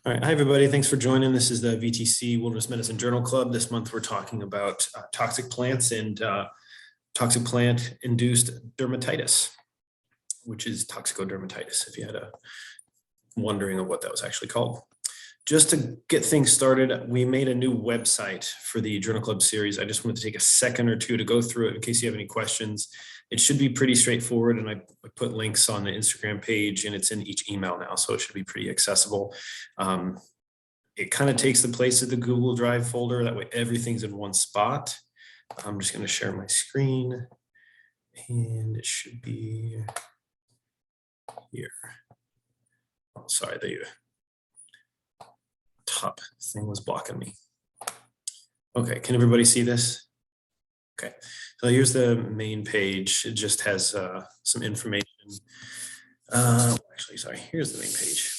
All right, hi everybody. Thanks for joining. This is the VTC Wilderness Medicine Journal Club. This month we're talking about toxic plants and toxic plant induced dermatitis, which is toxicodermatitis, if you had a wondering of what that was actually called. Just to get things started, we made a new website for the Journal Club series. I just wanted to take a second or two to go through it in case you have any questions. It should be pretty straightforward, and I put links on the Instagram page, and it's in each email now, so it should be pretty accessible. It kind of takes the place of the Google Drive folder. That way everything's in one spot. I'm just going to share my screen, and it should be here. Oh, sorry, the top thing was blocking me. Okay, can everybody see this? Okay, so here's the main page. It just has some information. Actually, sorry, here's the main page.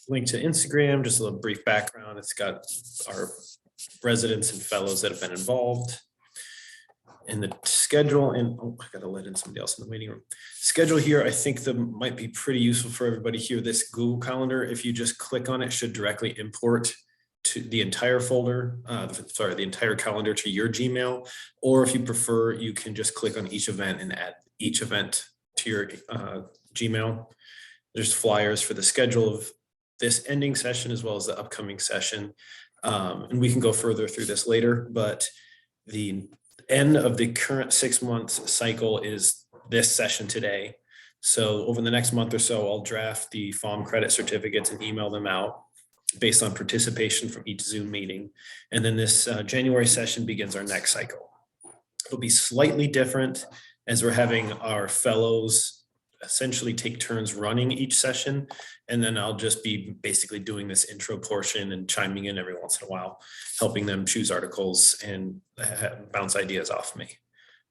Link to Instagram, just a little brief background. It's got our residents and fellows that have been involved. And the schedule, and oh, I gotta let in somebody else in the waiting room. Schedule here, I think that might be pretty useful for everybody here. This Google Calendar, if you just click on it, should directly import to the entire folder, the entire calendar to your Gmail. Or if you prefer, you can just click on each event and add each event to your Gmail. There's flyers for the schedule of this ending session as well as the upcoming session. And we can go further through this later, but the end of the current 6 month cycle is this session today. So over the next month or so, I'll draft the FOM credit certificates and email them out based on participation from each Zoom meeting. And then this January session begins our next cycle. It'll be slightly different as we're having our fellows essentially take turns running each session. And then I'll just be basically doing this intro portion and chiming in every once in a while, helping them choose articles and bounce ideas off me,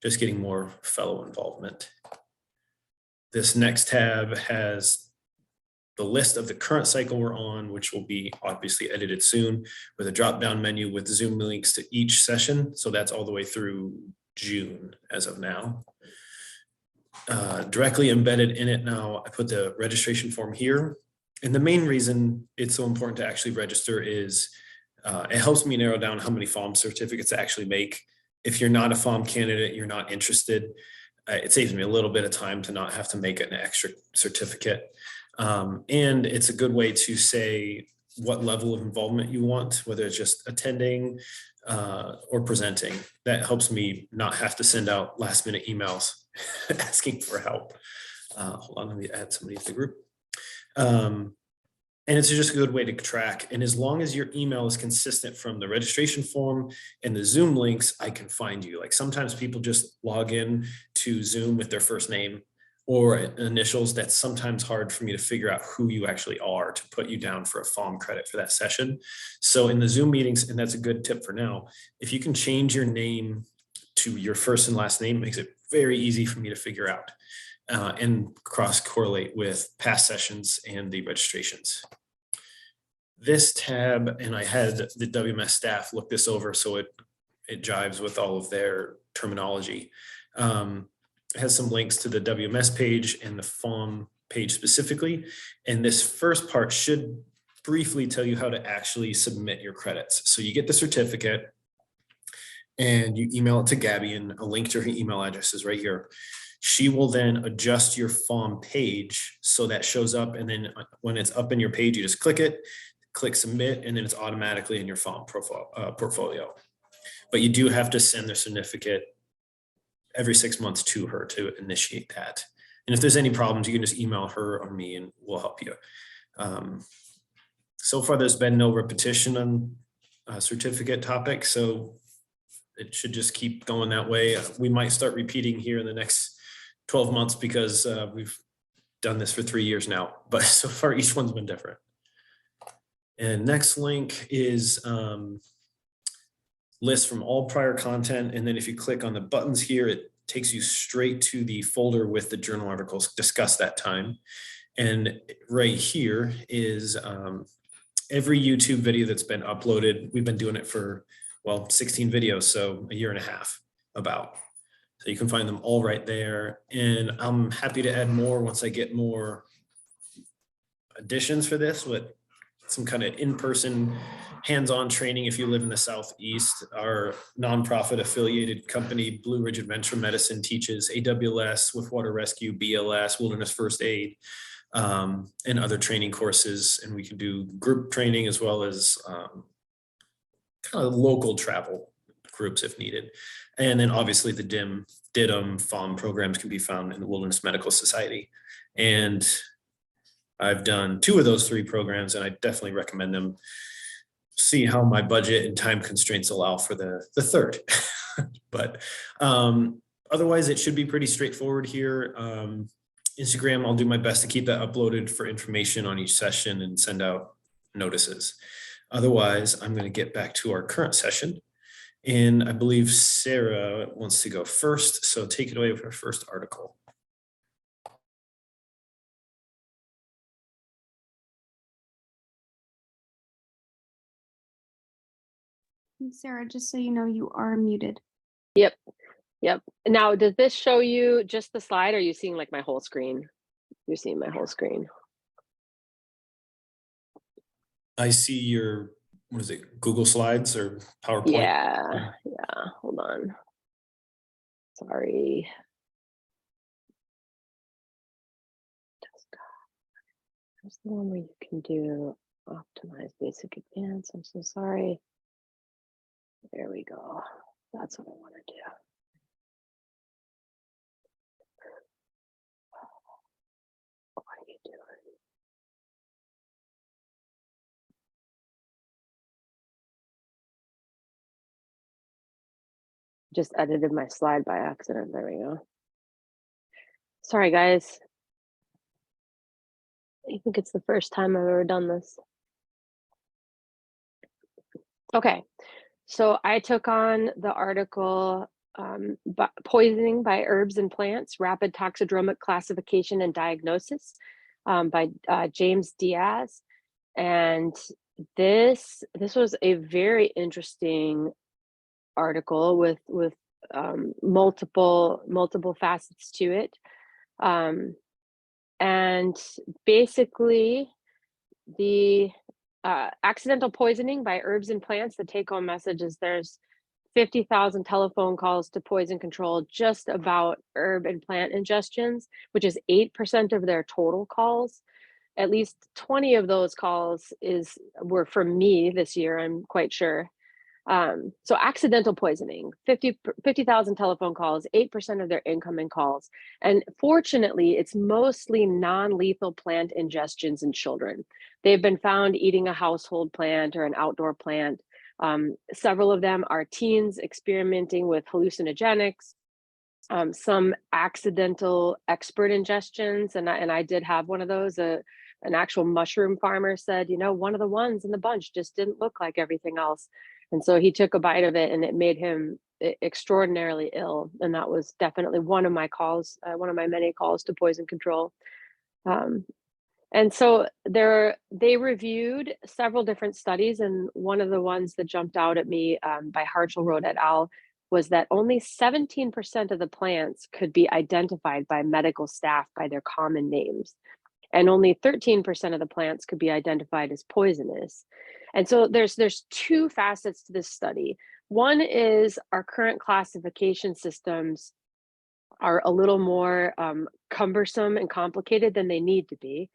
just getting more fellow involvement. This next tab has the list of the current cycle we're on, which will be obviously edited soon, with a drop-down menu with Zoom links to each session. So that's all the way through June as of now. Directly embedded in it now, I put the registration form here. And the main reason it's so important to actually register is it helps me narrow down how many FOM certificates to actually make. If you're not a FOM candidate, you're not interested, it saves me a little bit of time to not have to make an extra certificate. And it's a good way to say what level of involvement you want, whether it's just attending or presenting. That helps me not have to send out last minute emails asking for help. Hold on, let me add somebody to the group. And it's just a good way to track. And as long as your email is consistent from the registration form and the Zoom links, I can find you. Like sometimes people just log in to Zoom with their first name or initials. That's sometimes hard for me to figure out who you actually are to put you down for a FOM credit for that session. So in the Zoom meetings, and that's a good tip for now, if you can change your name to your first and last name, it makes it very easy for me to figure out and cross-correlate with past sessions and the registrations. This tab, and I had the WMS staff look this over so it jives with all of their terminology. It has some links to the WMS page and the FOM page specifically. And this first part should briefly tell you how to actually submit your credits. So you get the certificate and you email it to Gabby, and a link to her email address is right here. She will then adjust your FOM page so that shows up. And then when it's up in your page, you just click it, click submit, and then it's automatically in your FOM portfolio. But you do have to send the certificate every 6 months to her to initiate that. And if there's any problems, you can just email her or me and we'll help you. So far, there's been no repetition on certificate topic, so it should just keep going that way. We might start repeating here in the next 12 months because we've done this for 3 years now, but so far each one's been different. And next link is list from all prior content. And then if you click on the buttons here, it takes you straight to the folder with the journal articles discussed that time. And right here is every YouTube video that's been uploaded. We've been doing it for, well, 16 videos, so a year and a half about. So you can find them all right there. And I'm happy to add more once I get more additions for this. But some kind of in-person hands-on training if you live in the Southeast. Our nonprofit affiliated company, Blue Ridge Adventure Medicine, teaches AWS, Swiftwater Rescue, BLS, Wilderness First Aid, and other training courses. And we can do group training as well as kind of local travel groups if needed. And then obviously the DIDM, FOM programs can be found in the Wilderness Medical Society. And I've done 2 of those 3 programs, and I definitely recommend them. See how my budget and time constraints allow for the 3rd. But otherwise, it should be pretty straightforward here. Instagram, I'll do my best to keep that uploaded for information on each session and send out notices. Otherwise, I'm going to get back to our current session. And I believe Sarah wants to go first. So take it away with our first article. Sarah, just so you know, you are muted. Yep. Now, does this show you just the slide, or are you seeing like my whole screen? You're seeing my whole screen. I see your, what is it, Google Slides or PowerPoint? Yeah. Hold on. Sorry. There's the one where you can do optimize basic advance. I'm so sorry. There we go. That's what I want to do. What are you doing? Just edited my slide by accident. There we go. Sorry, guys. I think it's the first time I've ever done this. Okay, so I took on the article Poisoning by Herbs and Plants, Rapid Toxidromic Classification and Diagnosis by James Diaz. And this was a very interesting article with multiple facets to it. And basically the accidental poisoning by herbs and plants, the take-home message is there's 50,000 telephone calls to poison control just about herb and plant ingestions, which is 8% of their total calls. At least 20 of those calls were from me this year, I'm quite sure. So accidental poisoning, 50,000 telephone calls, 8% of their incoming calls. And fortunately, it's mostly non-lethal plant ingestions in children. They've been found eating a household plant or an outdoor plant. Several of them are teens experimenting with hallucinogenics, some accidental expert ingestions. And I did have one of those. An actual mushroom farmer said, one of the ones in the bunch just didn't look like everything else. And so he took a bite of it and it made him extraordinarily ill. And that was definitely one of my calls, one of my many calls to poison control. And so they reviewed several different studies. And one of the ones that jumped out at me by Hartzell et al. Was that only 17% of the plants could be identified by medical staff by their common names. And only 13% of the plants could be identified as poisonous. And so there's 2 facets to this study. One is our current classification systems are a little more cumbersome and complicated than they need to be.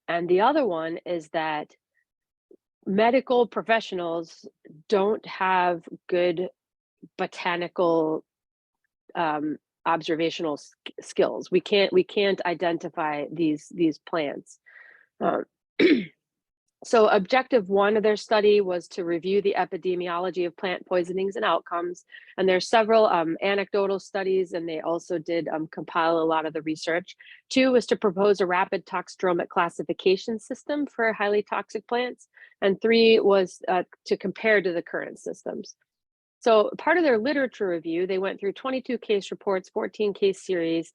And the other one is that medical professionals don't have good botanical observational skills. We can't identify these plants. So objective 1 of their study was to review the epidemiology of plant poisonings and outcomes. And there's several anecdotal studies, and they also did compile a lot of the research. 2 was to propose a rapid toxidromic classification system for highly toxic plants. And 3 was to compare to the current systems. So part of their literature review, they went through 22 case reports, 14 case series,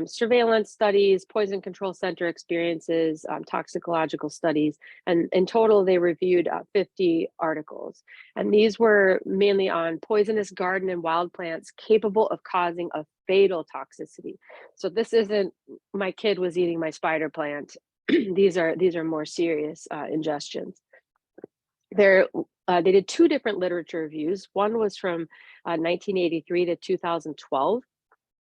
surveillance studies, poison control center experiences, toxicological studies, and in total they reviewed 50 articles. And these were mainly on poisonous garden and wild plants capable of causing a fatal toxicity. So this isn't my kid was eating my spider plant. These are more serious ingestions. They did 2 different literature reviews. One was from 1983 to 2012.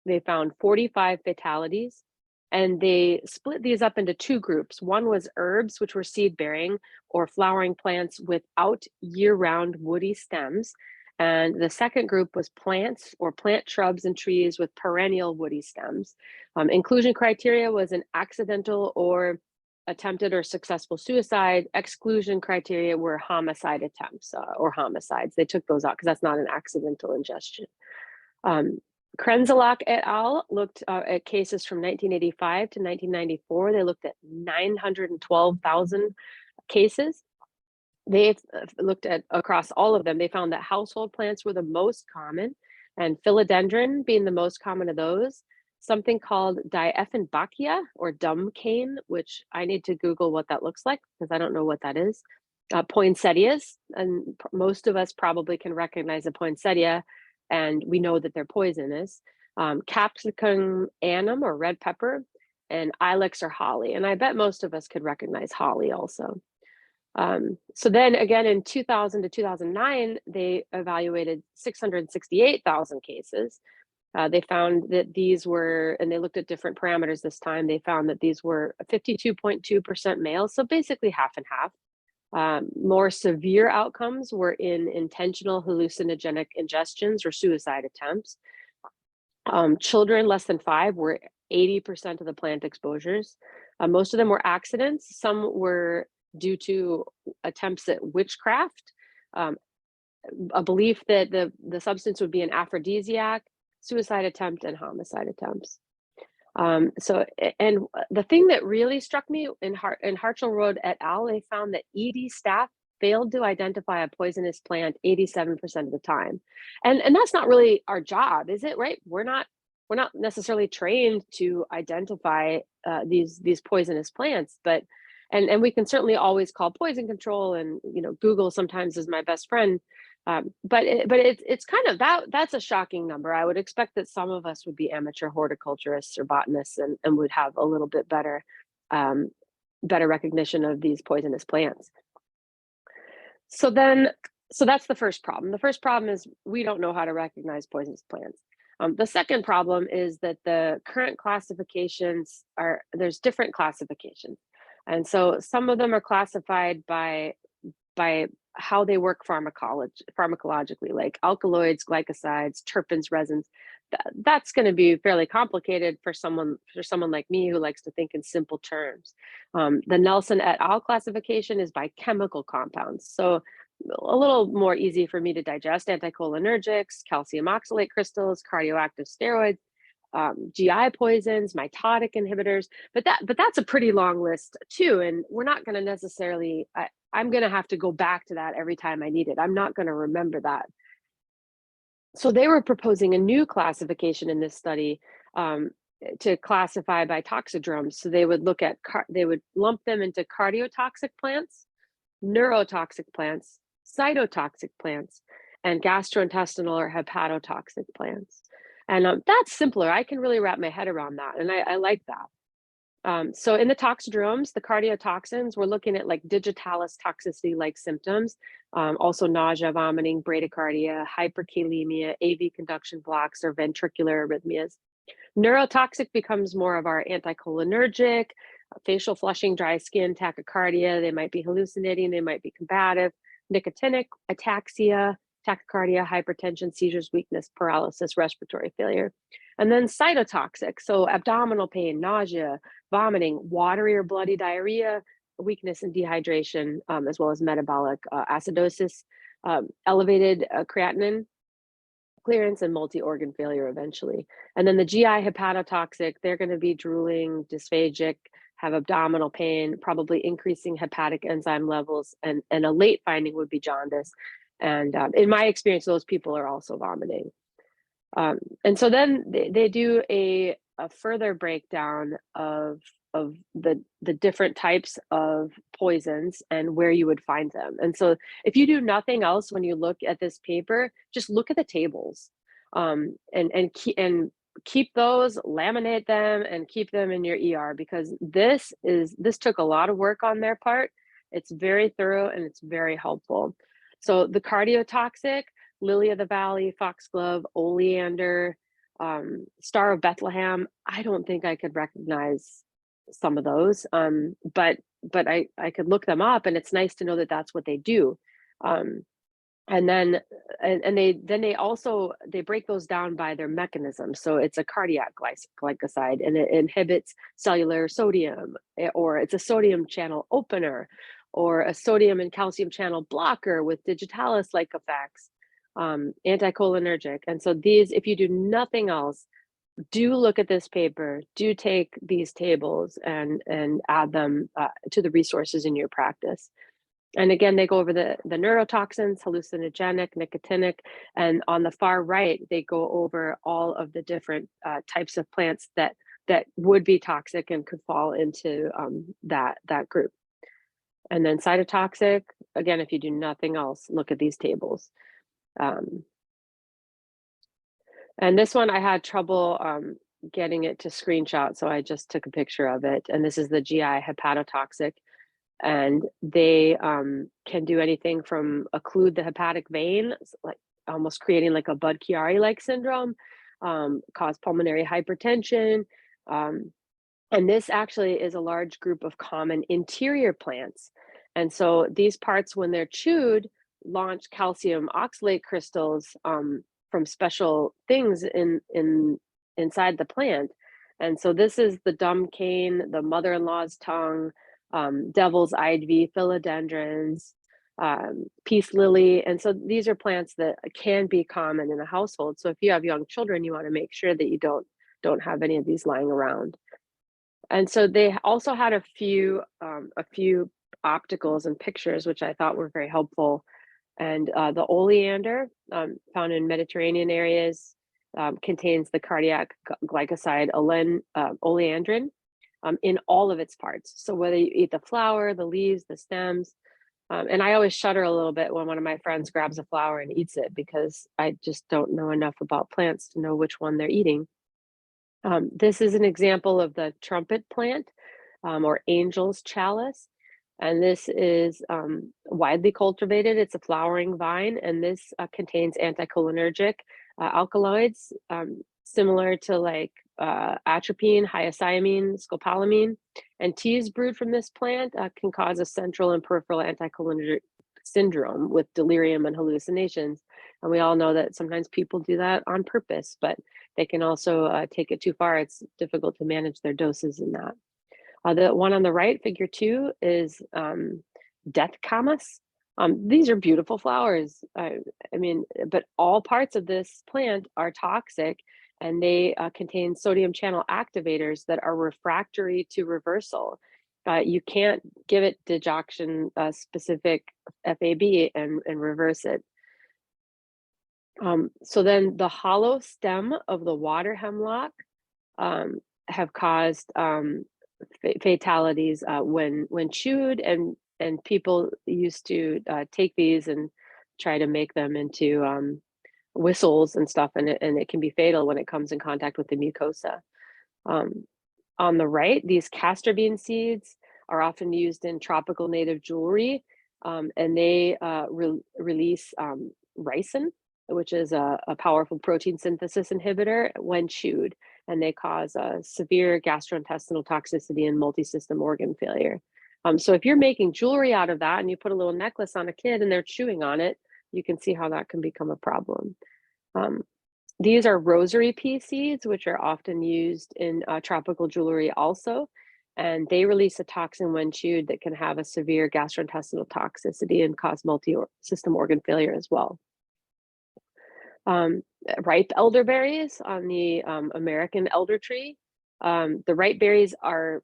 They found 45 fatalities, and they split these up into 2 groups. One was herbs, which were seed-bearing or flowering plants without year-round woody stems. And the second group was plants or plant shrubs and trees with perennial woody stems. Inclusion criteria was an accidental or attempted or successful suicide. Exclusion criteria were homicide attempts or homicides. They took those out because that's not an accidental ingestion. Krenzalak et al. Looked at cases from 1985 to 1994. They looked at 912,000 cases. They looked at across all of them. They found that household plants were the most common, and philodendron being the most common of those. Something called Dieffenbachia or dumb cane, which I need to Google what that looks like because I don't know what that is. Poinsettias, and most of us probably can recognize a poinsettia, and we know that they're poisonous. Capsicum annuum or red pepper, and ilex or holly. And I bet most of us could recognize holly also. So then again, in 2000 to 2009, they evaluated 668,000 cases. They found that these were, and they looked at different parameters this time, they found that these were 52.2% male, so basically half and half. More severe outcomes were in intentional hallucinogenic ingestions or suicide attempts. Children less than 5 were 80% of the plant exposures. Most of them were accidents. Some were due to attempts at witchcraft, a belief that the substance would be an aphrodisiac, suicide attempt, and homicide attempts. And the thing that really struck me in Hartshell Road et al., they found that ED staff failed to identify a poisonous plant 87% of the time. And that's not really our job, is it, right? We're not necessarily trained to identify these poisonous plants, but and we can certainly always call poison control, and Google sometimes is my best friend. But it's kind of that's a shocking number. I would expect that some of us would be amateur horticulturists or botanists and would have a little bit better recognition of these poisonous plants. So that's the first problem. The first problem is we don't know how to recognize poisonous plants. The second problem is that the current classifications there's different classifications. And so some of them are classified by how they work pharmacologically, like alkaloids, glycosides, terpenes, resins. That's going to be fairly complicated for someone like me who likes to think in simple terms. The Nelson et al. Classification is by chemical compounds, so a little more easy for me to digest: anticholinergics, calcium oxalate crystals, cardioactive steroids, GI poisons, mitotic inhibitors. But that's a pretty long list too, and we're not going to necessarily. I'm going to have to go back to that every time I need it. I'm not going to remember that. So they were proposing a new classification in this study to classify by toxidromes. So they would they would lump them into cardiotoxic plants, neurotoxic plants, cytotoxic plants, and gastrointestinal or hepatotoxic plants. And that's simpler. I can really wrap my head around that, and I like that. So in the toxidromes, the cardiotoxins, we're looking at like digitalis toxicity-like symptoms, also nausea, vomiting, bradycardia, hyperkalemia, AV conduction blocks, or ventricular arrhythmias. Neurotoxic becomes more of our anticholinergic, facial flushing, dry skin, tachycardia. They might be hallucinating, they might be combative, nicotinic, ataxia, tachycardia, hypertension, seizures, weakness, paralysis, respiratory failure. And then cytotoxic, so abdominal pain, nausea, vomiting, watery or bloody diarrhea, weakness and dehydration, as well as metabolic acidosis, elevated creatinine clearance, and multi-organ failure eventually. And then the GI hepatotoxic, they're going to be drooling, dysphagic, have abdominal pain, probably increasing hepatic enzyme levels, and a late finding would be jaundice. And in my experience, those people are also vomiting. And so then they do a further breakdown of the different types of poisons and where you would find them. And so if you do nothing else when you look at this paper, just look at the tables, and keep those, laminate them, and keep them in your ER, because this took a lot of work on their part. It's very thorough and it's very helpful. So the cardiotoxic, lily of the valley, foxglove, oleander, Star of Bethlehem, I don't think I could recognize some of those, but I could look them up, and it's nice to know that that's what they do. Um, and then they also they break those down by their mechanism. So it's a cardiac glycoside, and it inhibits cellular sodium, or it's a sodium channel opener, or a sodium and calcium channel blocker with digitalis like effects, anticholinergic. And so these, if you do nothing else, do look at this paper, do take these tables and add them to the resources in your practice. And again, they go over the neurotoxins, hallucinogenic, nicotinic, and on the far right, they go over all of the different types of plants that would be toxic and could fall into that group. And then cytotoxic, again, if you do nothing else, look at these tables. And this one I had trouble getting it to screenshot, so I just took a picture of it. And this is the GI hepatotoxic. And they can do anything from occlude the hepatic vein, like almost creating like a Budd-Chiari-like syndrome, cause pulmonary hypertension. And this actually is a large group of common interior plants. And so these parts, when they're chewed, launch calcium oxalate crystals from special things inside the plant. And so this is the dumb cane, the mother-in-law's tongue, devil's ivy, philodendrons, peace lily. And so these are plants that can be common in a household. So if you have young children, you want to make sure that you don't have any of these lying around. And so they also had a few opticals and pictures, which I thought were very helpful. And the oleander, found in Mediterranean areas, contains the cardiac glycoside oleandrin in all of its parts. So whether you eat the flower, the leaves, the stems, and I always shudder a little bit when one of my friends grabs a flower and eats it, because I just don't know enough about plants to know which one they're eating. This is an example of the trumpet plant, or angel's chalice. And this is widely cultivated. It's a flowering vine, and this contains anticholinergic alkaloids, similar to like atropine, hyoscyamine, scopolamine. And teas brewed from this plant can cause a central and peripheral anticholinergic syndrome with delirium and hallucinations. And we all know that sometimes people do that on purpose, but they can also take it too far. It's difficult to manage their doses in that. The one on the right, figure 2, is death camas. These are beautiful flowers. I mean, but all parts of this plant are toxic, and they contain sodium channel activators that are refractory to reversal. You can't give it digoxin specific FAB and reverse it. So then the hollow stem of the water hemlock have caused fatalities when chewed, and people used to take these and try to make them into whistles and stuff, and it can be fatal when it comes in contact with the mucosa. On the right, these castor bean seeds are often used in tropical native jewelry, and they release ricin, which is a powerful protein synthesis inhibitor when chewed, and they cause severe gastrointestinal toxicity and multi-system organ failure. So if you're making jewelry out of that and you put a little necklace on a kid and they're chewing on it, you can see how that can become a problem. These are rosary pea seeds, which are often used in tropical jewelry also, and they release a toxin when chewed that can have a severe gastrointestinal toxicity and cause multi-system organ failure as well. Ripe elderberries on the American elder tree. The ripe berries are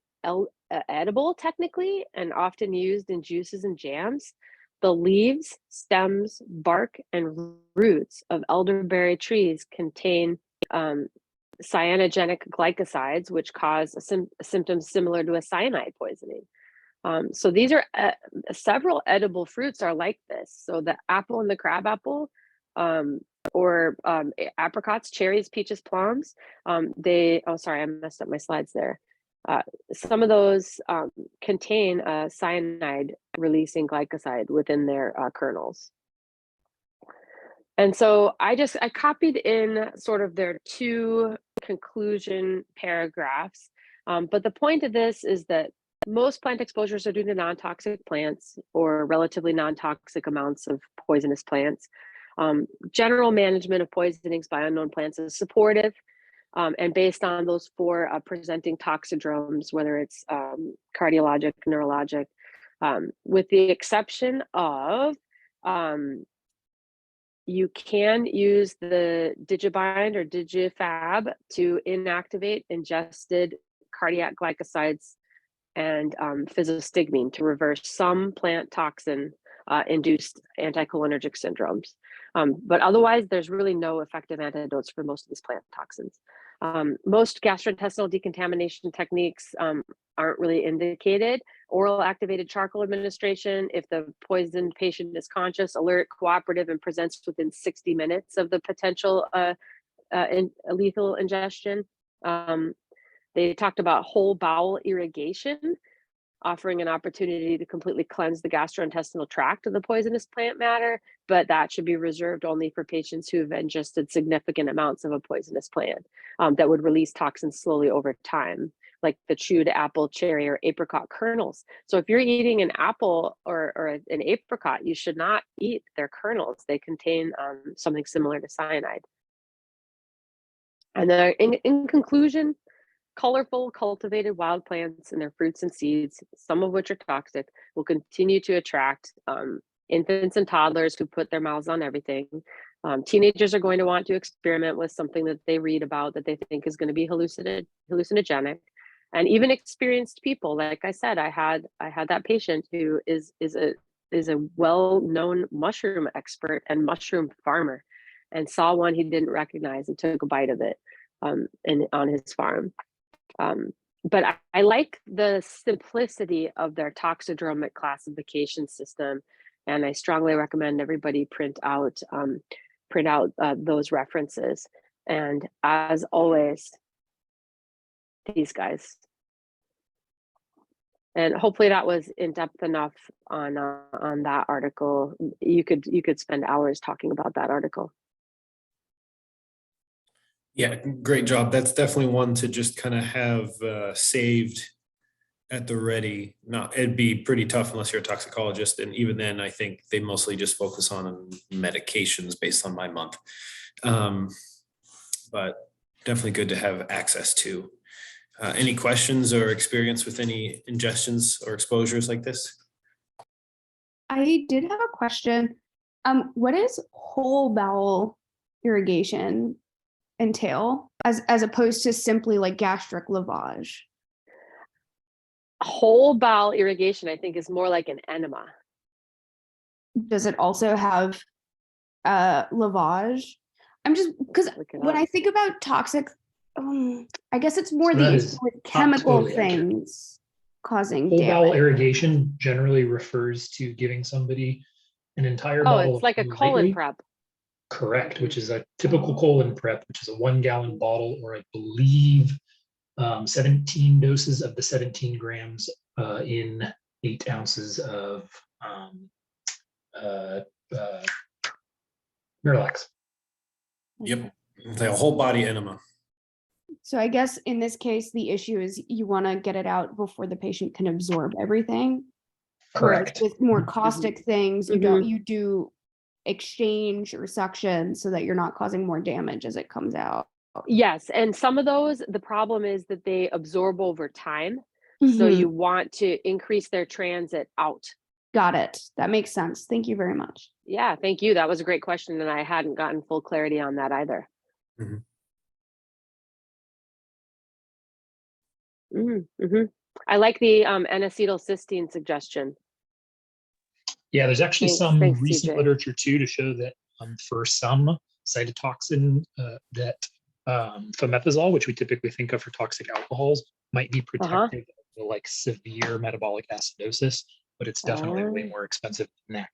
edible technically and often used in juices and jams. The leaves, stems, bark, and roots of elderberry trees contain cyanogenic glycosides, which cause symptoms similar to a cyanide poisoning. So these are several edible fruits are like this. So the apple and the crabapple, or apricots, cherries, peaches, plums. Oh, sorry, I messed up my slides there. Some of those contain cyanide releasing glycoside within their kernels. And so I copied in sort of their 2 conclusion paragraphs. But the point of this is that most plant exposures are due to non-toxic plants or relatively non-toxic amounts of poisonous plants. General management of poisonings by unknown plants is supportive. And based on those 4 presenting toxidromes, whether it's cardiologic, neurologic, with the exception of you can use the Digibind or Digifab to inactivate ingested cardiac glycosides and physostigmine to reverse some plant toxin induced anticholinergic syndromes. But otherwise, there's really no effective antidotes for most of these plant toxins. Most gastrointestinal decontamination techniques aren't really indicated. Oral activated charcoal administration, if the poisoned patient is conscious, alert, cooperative, and presents within 60 minutes of the potential lethal ingestion. They talked about whole bowel irrigation, offering an opportunity to completely cleanse the gastrointestinal tract of the poisonous plant matter, but that should be reserved only for patients who have ingested significant amounts of a poisonous plant that would release toxins slowly over time, like the chewed apple, cherry, or apricot kernels. So if you're eating an apple or an apricot, you should not eat their kernels. They contain something similar to cyanide. And in conclusion, colorful cultivated wild plants and their fruits and seeds, some of which are toxic, will continue to attract infants and toddlers who put their mouths on everything. Teenagers are going to want to experiment with something that they read about that they think is going to be hallucinogenic. And even experienced people, like I said, I had that patient who is a well-known mushroom expert and mushroom farmer, and saw one he didn't recognize and took a bite of it on his farm. But I like the simplicity of their toxidromic classification system, and I strongly recommend everybody print out those references. And as always, these guys. And hopefully that was in depth enough on that article. You could spend hours talking about that article. Yeah, great job. That's definitely one to just kind of have saved at the ready. It'd be pretty tough unless you're a toxicologist. And even then, I think they mostly just focus on medications based on my month. But definitely good to have access to. Any questions or experience with any ingestions or exposures like this? I did have a question. What is whole bowel irrigation entail as opposed to simply like gastric lavage? Whole bowel irrigation, I think, is more like an enema. Does it also have lavage? I'm just because when I think about toxic, I guess it's more the issue with chemical things causing whole damage. bowel irrigation generally refers to giving somebody an entire bottle. It's like a colon prep. Correct, which is a typical colon prep, which is a 1 gallon bottle, or I believe 17 doses of the 17 grams in 8 ounces of Miralax. Yep, it's like a whole body enema. So I guess in this case, the issue is you want to get it out before the patient can absorb everything. Correct. Whereas with more caustic things, you do exchange or suction so that you're not causing more damage as it comes out. Yes, and some of those, the problem is that they absorb over time. So you want to increase their transit out. Got it. That makes sense. Thank you very much. Yeah, thank you. That was a great question, and I hadn't gotten full clarity on that either. I like the N-acetylcysteine suggestion. Yeah, there's actually some recent CJ. literature too to show that for some cytotoxin that fomepizole, which we typically think of for toxic alcohols, might be protective of like severe metabolic acidosis, but it's definitely way more expensive than NEC.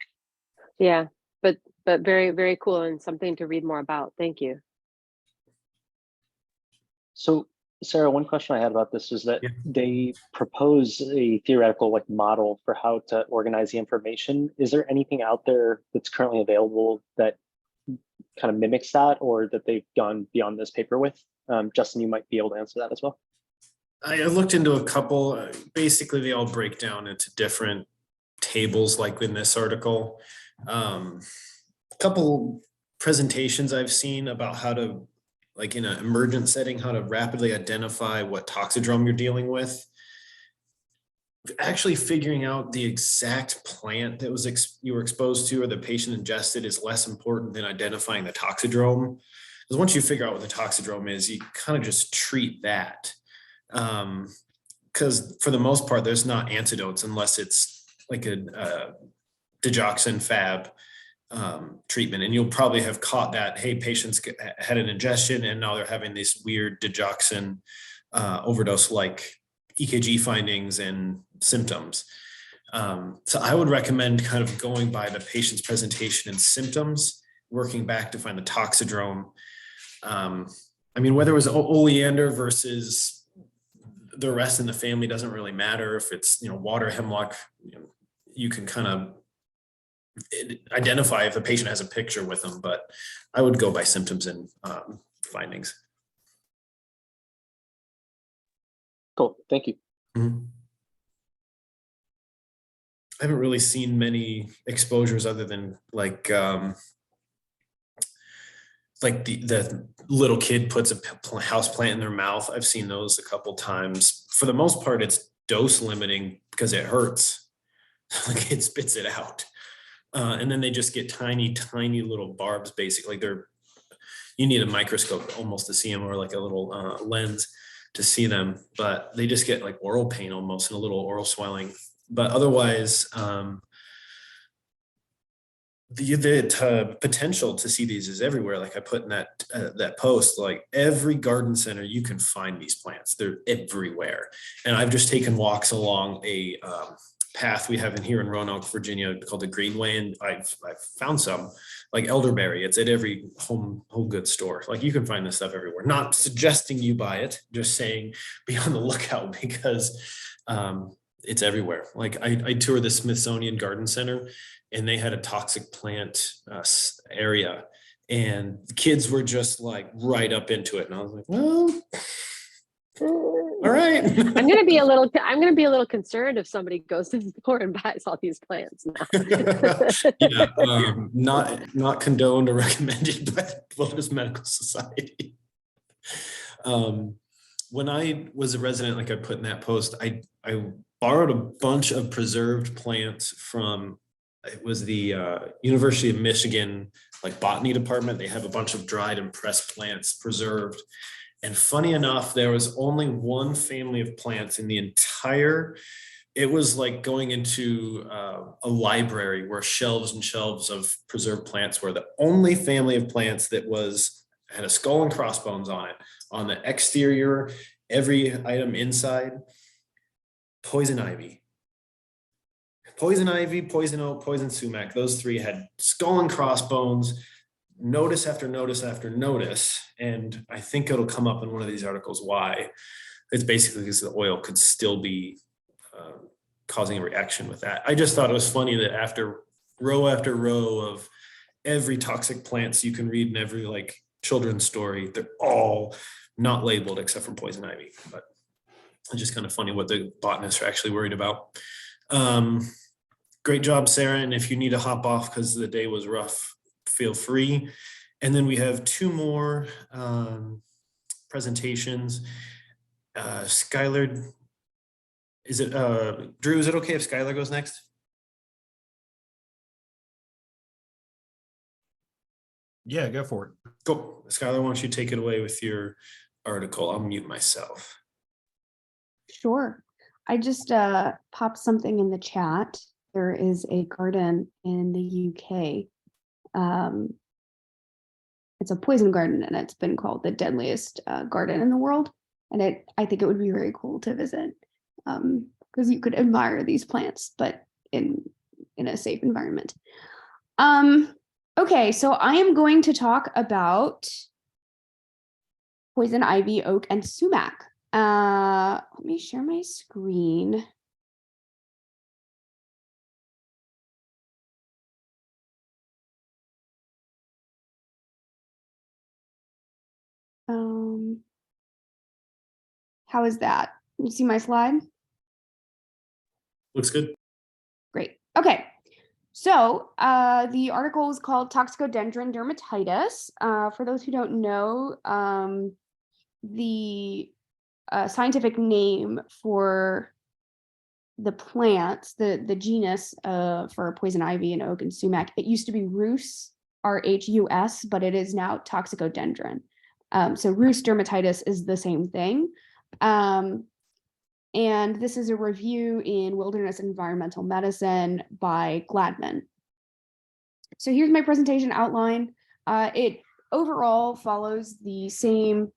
Yeah, but very, very cool and something to read more about. Thank you. So Sarah, one question I had about this is that Yeah. they propose a theoretical like model for how to organize the information. Is there anything out there that's currently available that kind of mimics that, or that they've gone beyond this paper with? Justin, you might be able to answer that as well. I looked into a couple, basically they all break down into different tables like in this article. A couple presentations I've seen about how to, like in an emergent setting, how to rapidly identify what toxidrome you're dealing with. Actually figuring out the exact plant that was you were exposed to or the patient ingested is less important than identifying the toxidrome. Because once you figure out what the toxidrome is, you kind of just treat that. Because for the most part, there's not antidotes unless it's like a digoxin fab treatment. And you'll probably have caught that, hey, patients had an ingestion and now they're having this weird digoxin overdose like EKG findings and symptoms. So I would recommend kind of going by the patient's presentation and symptoms, working back to find the toxidrome. I mean, whether it was oleander versus the rest in the family doesn't really matter. If it's, water hemlock, you can kind of identify if the patient has a picture with them, but I would go by symptoms and findings. Cool, thank you. Mm-hmm. I haven't really seen many exposures other than like the little kid puts a house plant in their mouth. I've seen those a couple times. For the most part, it's dose limiting because it hurts. Like it spits it out. And then they just get tiny, tiny little barbs, basically. You need a microscope almost to see them, or like a little lens to see them, but they just get like oral pain almost and a little oral swelling. But otherwise, the potential to see these is everywhere. Like I put in that post, like every garden center, you can find these plants. They're everywhere. And I've just taken walks along a path we have in here in Roanoke, Virginia, called the Greenway, and I've found some like elderberry. It's at every home goods store. Like you can find this stuff everywhere. Not suggesting you buy it, just saying be on the lookout because it's everywhere. Like I toured the Smithsonian Garden Center, and they had a toxic plant area, and the kids were just like right up into it, and I was like, well. All right. I'm gonna be a little concerned if somebody goes to the store and buys all these plants now. Yeah, not condoned or recommended by the Lotus Medical Society. When I was a resident, like I put in that post, I borrowed a bunch of preserved plants from, it was the University of Michigan, like botany department. They have a bunch of dried and pressed plants preserved. And funny enough, there was only one family of plants in the entire, it was like going into a library where shelves and shelves of preserved plants were. The only family of plants that had a skull and crossbones on it. On the exterior, every item inside, poison ivy. Poison ivy, poison oak, poison sumac. Those three had skull and crossbones. Notice after notice after notice, and I think it'll come up in one of these articles why. It's basically because the oil could still be causing a reaction with that. I just thought it was funny that after row of every toxic plants you can read in every like children's story, they're all not labeled except for poison ivy. But it's just kind of funny what the botanists are actually worried about. Great job, Sarah, and if you need to hop off because the day was rough, feel free. And then we have two more presentations. Skylar, Drew, is it okay if Skylar goes next? Yeah, go for it. Cool. Skylar, why don't you take it away with your article? I'll mute myself. Sure. I just popped something in the chat. There is a garden in the UK. It's a poison garden, and it's been called the deadliest garden in the world. And I think it would be very cool to visit because you could admire these plants, but in a safe environment. Okay, so I am going to talk about poison ivy, oak, and sumac. Let me share my screen. How is that? You see my slide? Looks good. Great. Okay. So the article is called Toxicodendron Dermatitis. For those who don't know, the scientific name for the plants, the genus for poison ivy and oak and sumac, it used to be Rhus, R-H-U-S, but it is now Toxicodendron. So Rhus dermatitis is the same thing. And this is a review in Wilderness Environmental Medicine by Gladman. So here's my presentation outline. It overall follows the same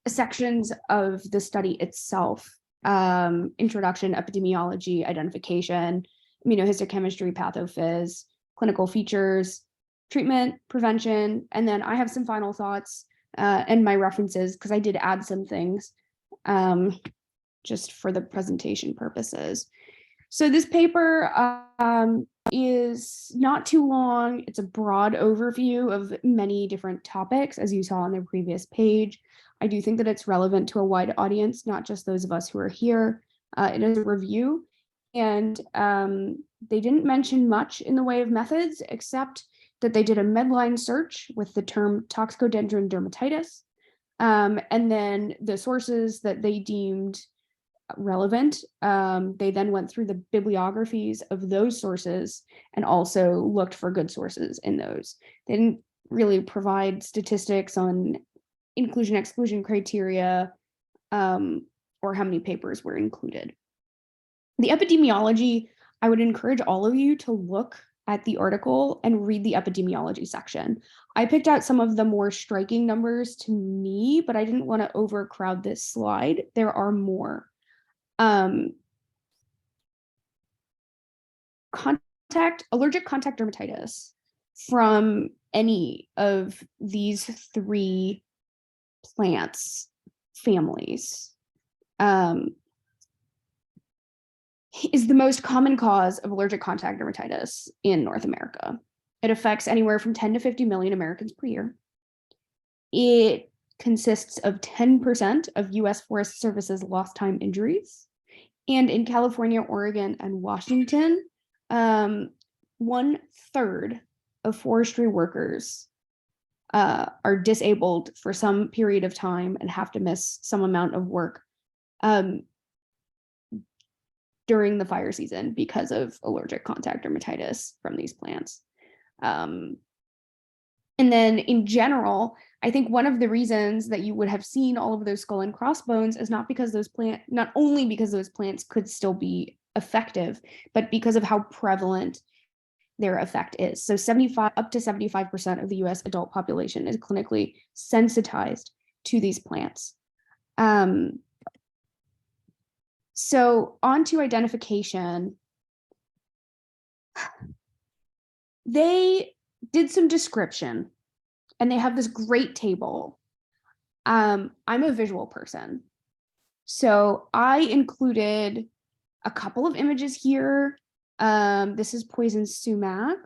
sections of the study itself: introduction, epidemiology, identification, immunohistochemistry, pathophys, clinical features, treatment, prevention, and then I have some final thoughts and my references, because I did add some things just for the presentation purposes. So this paper is not too long. It's a broad overview of many different topics, as you saw on the previous page. I do think that it's relevant to a wide audience, not just those of us who are here. It is a review, and they didn't mention much in the way of methods, except that they did a Medline search with the term Toxicodendron dermatitis, and then the sources that they deemed relevant. They then went through the bibliographies of those sources and also looked for good sources in those. They didn't really provide statistics on inclusion exclusion criteria or how many papers were included. The epidemiology, I would encourage all of you to look at the article and read the epidemiology section. I picked out some of the more striking numbers to me, but I didn't want to overcrowd this slide. There are more. Allergic contact dermatitis from any of these three plants families is the most common cause of allergic contact dermatitis in North America. It affects anywhere from 10 to 50 million Americans per year. It consists of 10% of US Forest Service's lost time injuries. And in California, Oregon, and Washington, 1/3 of forestry workers are disabled for some period of time and have to miss some amount of work during the fire season because of allergic contact dermatitis from these plants. And then in general, I think one of the reasons that you would have seen all of those skull and crossbones is not only because those plants could still be effective, but because of how prevalent their effect is. So up to 75% of the US adult population is clinically sensitized to these plants. So on to identification. They did some description and they have this great table. I'm a visual person, so I included a couple of images here. This is poison sumac.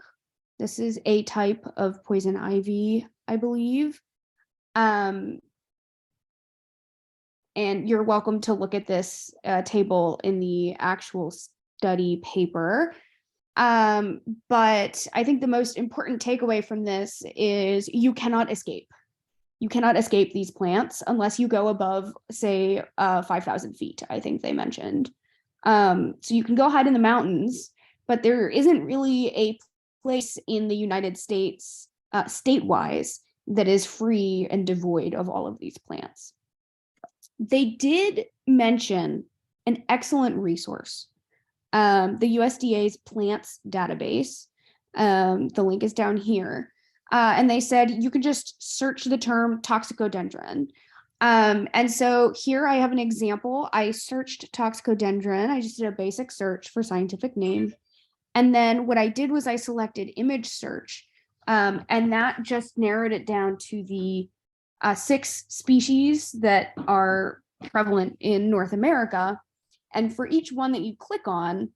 This is a type of poison ivy, I believe. And you're welcome to look at this table in the actual study paper. But I think the most important takeaway from this is you cannot escape. You cannot escape these plants unless you go above, say, 5,000 feet, I think they mentioned. So you can go hide in the mountains, but there isn't really a place in the United States, state-wise, that is free and devoid of all of these plants. They did mention an excellent resource, the USDA's plants database. The link is down here. And they said you could just search the term toxicodendron. And so here I have an example. I searched toxicodendron. I just did a basic search for scientific name. And then what I did was I selected image search. And that just narrowed it down to the 6 species that are prevalent in North America. And for each one that you click on,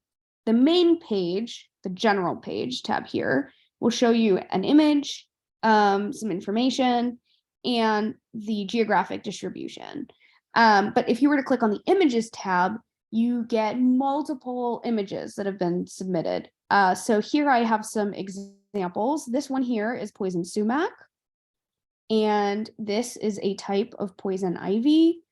the main page, the general page tab here, will show you an image, some information, and the geographic distribution. But if you were to click on the images tab, you get multiple images that have been submitted. So here I have some examples. This one here is poison sumac. And this is a type of poison ivy.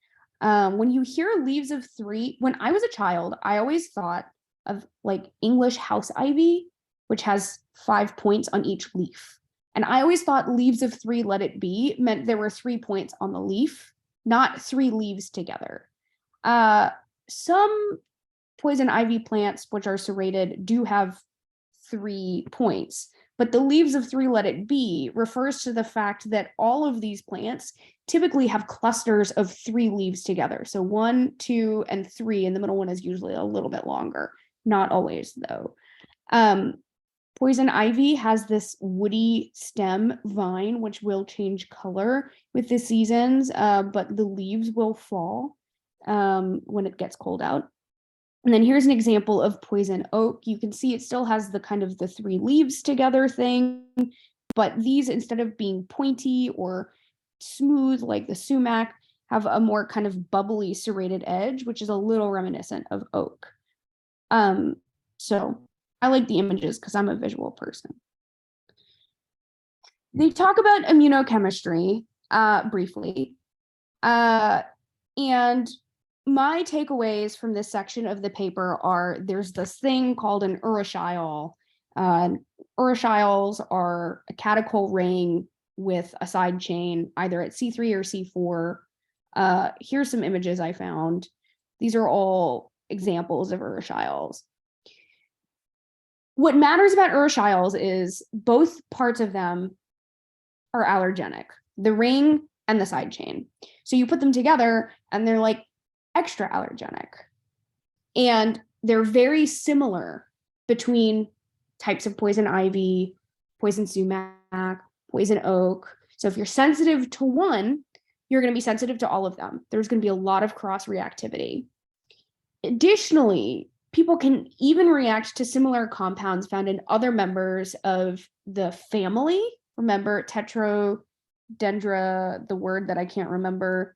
When you hear leaves of 3, when I was a child, I always thought of like English house ivy, which has 5 points on each leaf. And I always thought leaves of 3, let it be, meant there were 3 points on the leaf, not 3 leaves together. Some poison ivy plants, which are serrated, do have 3 points, but the leaves of 3, let it be, refers to the fact that all of these plants typically have clusters of 3 leaves together. So 1, 2, and 3, and the middle one is usually a little bit longer. Not always, though. Poison ivy has this woody stem vine, which will change color with the seasons, but the leaves will fall when it gets cold out. And then here's an example of poison oak. You can see it still has the kind of the 3 leaves together thing, but these, instead of being pointy or smooth like the sumac, have a more kind of bubbly serrated edge, which is a little reminiscent of oak. So I like the images because I'm a visual person. They talk about immunochemistry briefly. And my takeaways from this section of the paper are there's this thing called an urushiol. Urushiol's are a catechol ring with a side chain, either at C3 or C4. Here's some images I found. These are all examples of urushiols. What matters about urushiols is both parts of them are allergenic, the ring and the side chain. So you put them together and they're like extra allergenic. And they're very similar between types of poison ivy, poison sumac, poison oak. So if you're sensitive to one, you're going to be sensitive to all of them. There's going to be a lot of cross reactivity. Additionally, people can even react to similar compounds found in other members of the family. Remember, Tetrodendra, the word that I can't remember,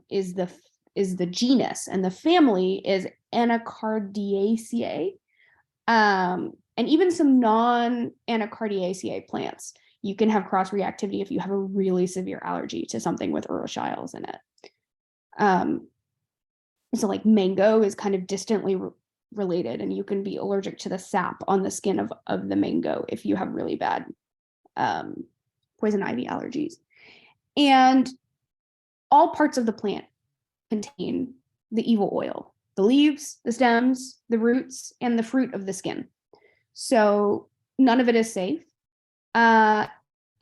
is the genus, and the family is Anacardiaceae. And even some non-Anacardiaceae plants, you can have cross reactivity if you have a really severe allergy to something with urushiols in it. So like mango is kind of distantly related, and you can be allergic to the sap on the skin of the mango if you have really bad poison ivy allergies. And all parts of the plant contain the evil oil, the leaves, the stems, the roots, and the fruit of the skin. So none of it is safe. And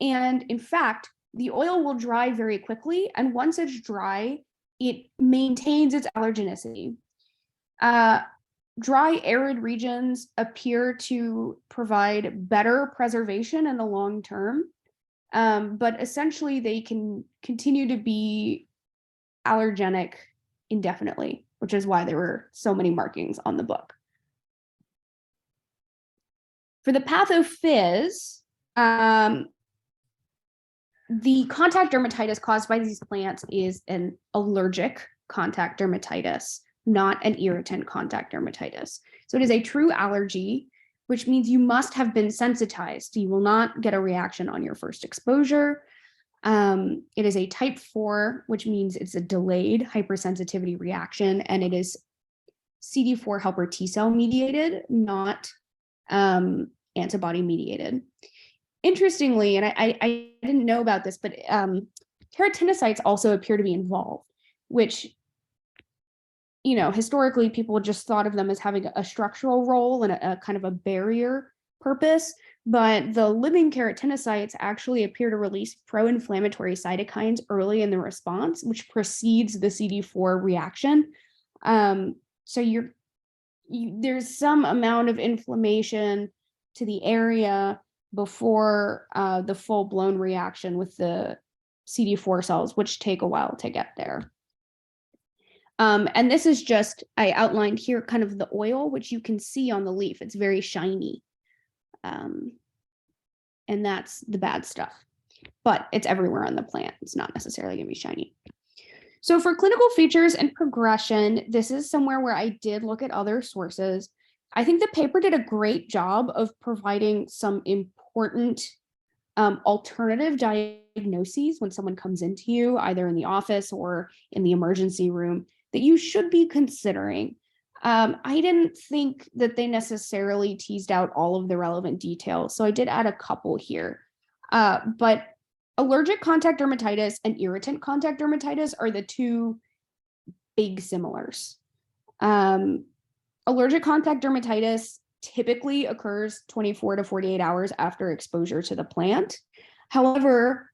in fact, the oil will dry very quickly. And once it's dry, it maintains its allergenicity. Dry, arid regions appear to provide better preservation in the long term, but essentially they can continue to be allergenic indefinitely, which is why there were so many markings on the book. For the pathophys, the contact dermatitis caused by these plants is an allergic contact dermatitis, not an irritant contact dermatitis. So it is a true allergy, which means you must have been sensitized. You will not get a reaction on your first exposure. It is a type 4, which means it's a delayed hypersensitivity reaction, and it is CD4 helper T cell mediated, not antibody mediated. Interestingly, and I didn't know about this, but keratinocytes also appear to be involved, which, you know, historically people just thought of them as having a structural role and a kind of a barrier purpose, but the living keratinocytes actually appear to release pro-inflammatory cytokines early in the response, which precedes the CD4 reaction. So there's some amount of inflammation to the area before the full-blown reaction with the CD4 cells, which take a while to get there. And this is just, I outlined here kind of the oil, which you can see on the leaf. It's very shiny. And that's the bad stuff. But it's everywhere on the plant. It's not necessarily going to be shiny. So for clinical features and progression, this is somewhere where I did look at other sources. I think the paper did a great job of providing some important alternative diagnoses when someone comes into you, either in the office or in the emergency room, that you should be considering. I didn't think that they necessarily teased out all of the relevant details, so I did add a couple here. But allergic contact dermatitis and irritant contact dermatitis are the two big similars. Allergic contact dermatitis typically occurs 24 to 48 hours after exposure to the plant. However,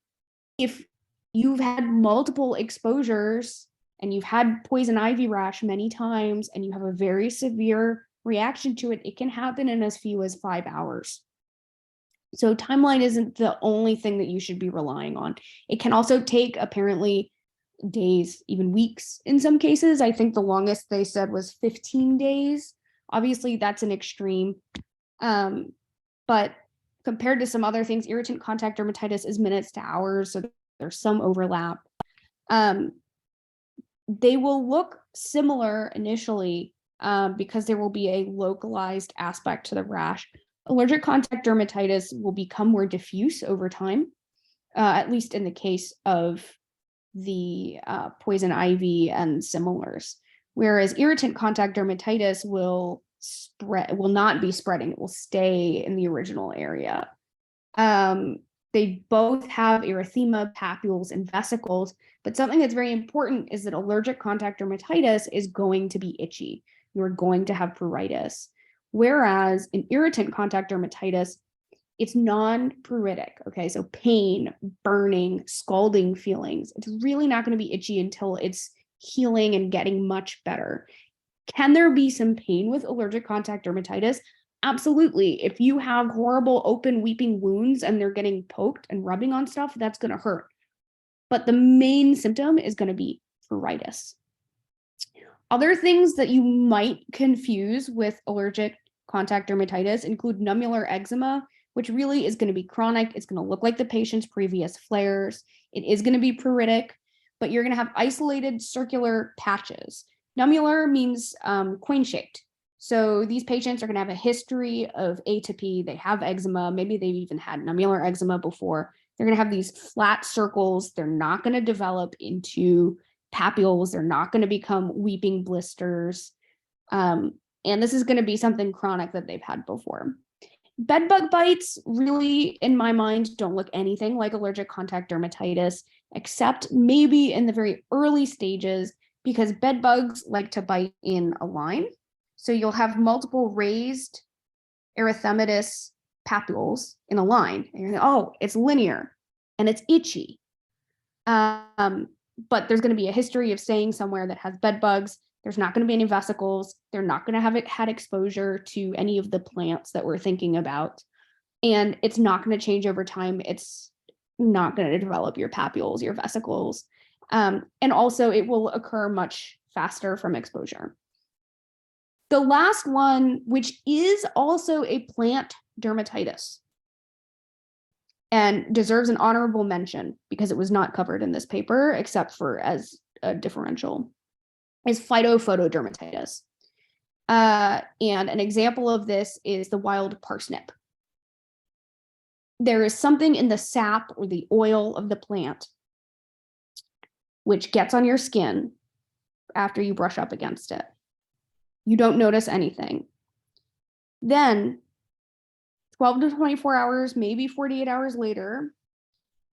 if you've had multiple exposures and you've had poison ivy rash many times and you have a very severe reaction to it, it can happen in as few as 5 hours. So timeline isn't the only thing that you should be relying on. It can also take apparently days, even weeks in some cases. I think the longest they said was 15 days. Obviously, that's an extreme. But compared to some other things, irritant contact dermatitis is minutes to hours, so there's some overlap. They will look similar initially because there will be a localized aspect to the rash. Allergic contact dermatitis will become more diffuse over time, at least in the case of the poison ivy and similars. Whereas irritant contact dermatitis will not be spreading. It will stay in the original area. They both have erythema, papules, and vesicles, but something that's very important is that allergic contact dermatitis is going to be itchy. You're going to have pruritus. Whereas in irritant contact dermatitis, it's non-pruritic, okay? So pain, burning, scalding feelings. It's really not going to be itchy until it's healing and getting much better. Can there be some pain with allergic contact dermatitis? Absolutely. If you have horrible open weeping wounds and they're getting poked and rubbing on stuff, that's going to hurt. But the main symptom is going to be pruritus. Other things that you might confuse with allergic contact dermatitis include nummular eczema, which really is going to be chronic. It's going to look like the patient's previous flares. It is going to be pruritic, but you're going to have isolated circular patches. Nummular means coin-shaped. So these patients are going to have a history of atopy. They have eczema. Maybe they've even had nummular eczema before. They're going to have these flat circles. They're not going to develop into papules. They're not going to become weeping blisters. And this is going to be something chronic that they've had before. Bedbug bites really, in my mind, don't look anything like allergic contact dermatitis, except maybe in the very early stages, because bed bugs like to bite in a line. So you'll have multiple raised erythematous papules in a line. And you're like, oh, it's linear and it's itchy. But there's going to be a history of staying somewhere that has bed bugs. There's not going to be any vesicles. They're not going to have had exposure to any of the plants that we're thinking about. And it's not going to change over time. It's not going to develop your papules, your vesicles. And also it will occur much faster from exposure. The last one, which is also a plant dermatitis and deserves an honorable mention because it was not covered in this paper except for as a differential, is phytophotodermatitis. And an example of this is the wild parsnip. There is something in the sap or the oil of the plant which gets on your skin after you brush up against it. You don't notice anything. Then 12 to 24 hours, maybe 48 hours later,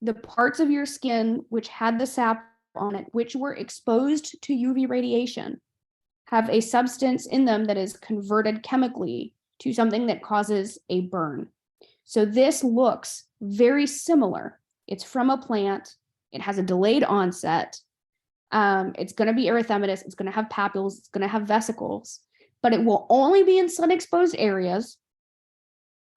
the parts of your skin which had the sap on it, which were exposed to UV radiation, have a substance in them that is converted chemically to something that causes a burn. So this looks very similar. It's from a plant. It has a delayed onset. It's going to be erythematous. It's going to have papules. It's going to have vesicles, but it will only be in sun-exposed areas.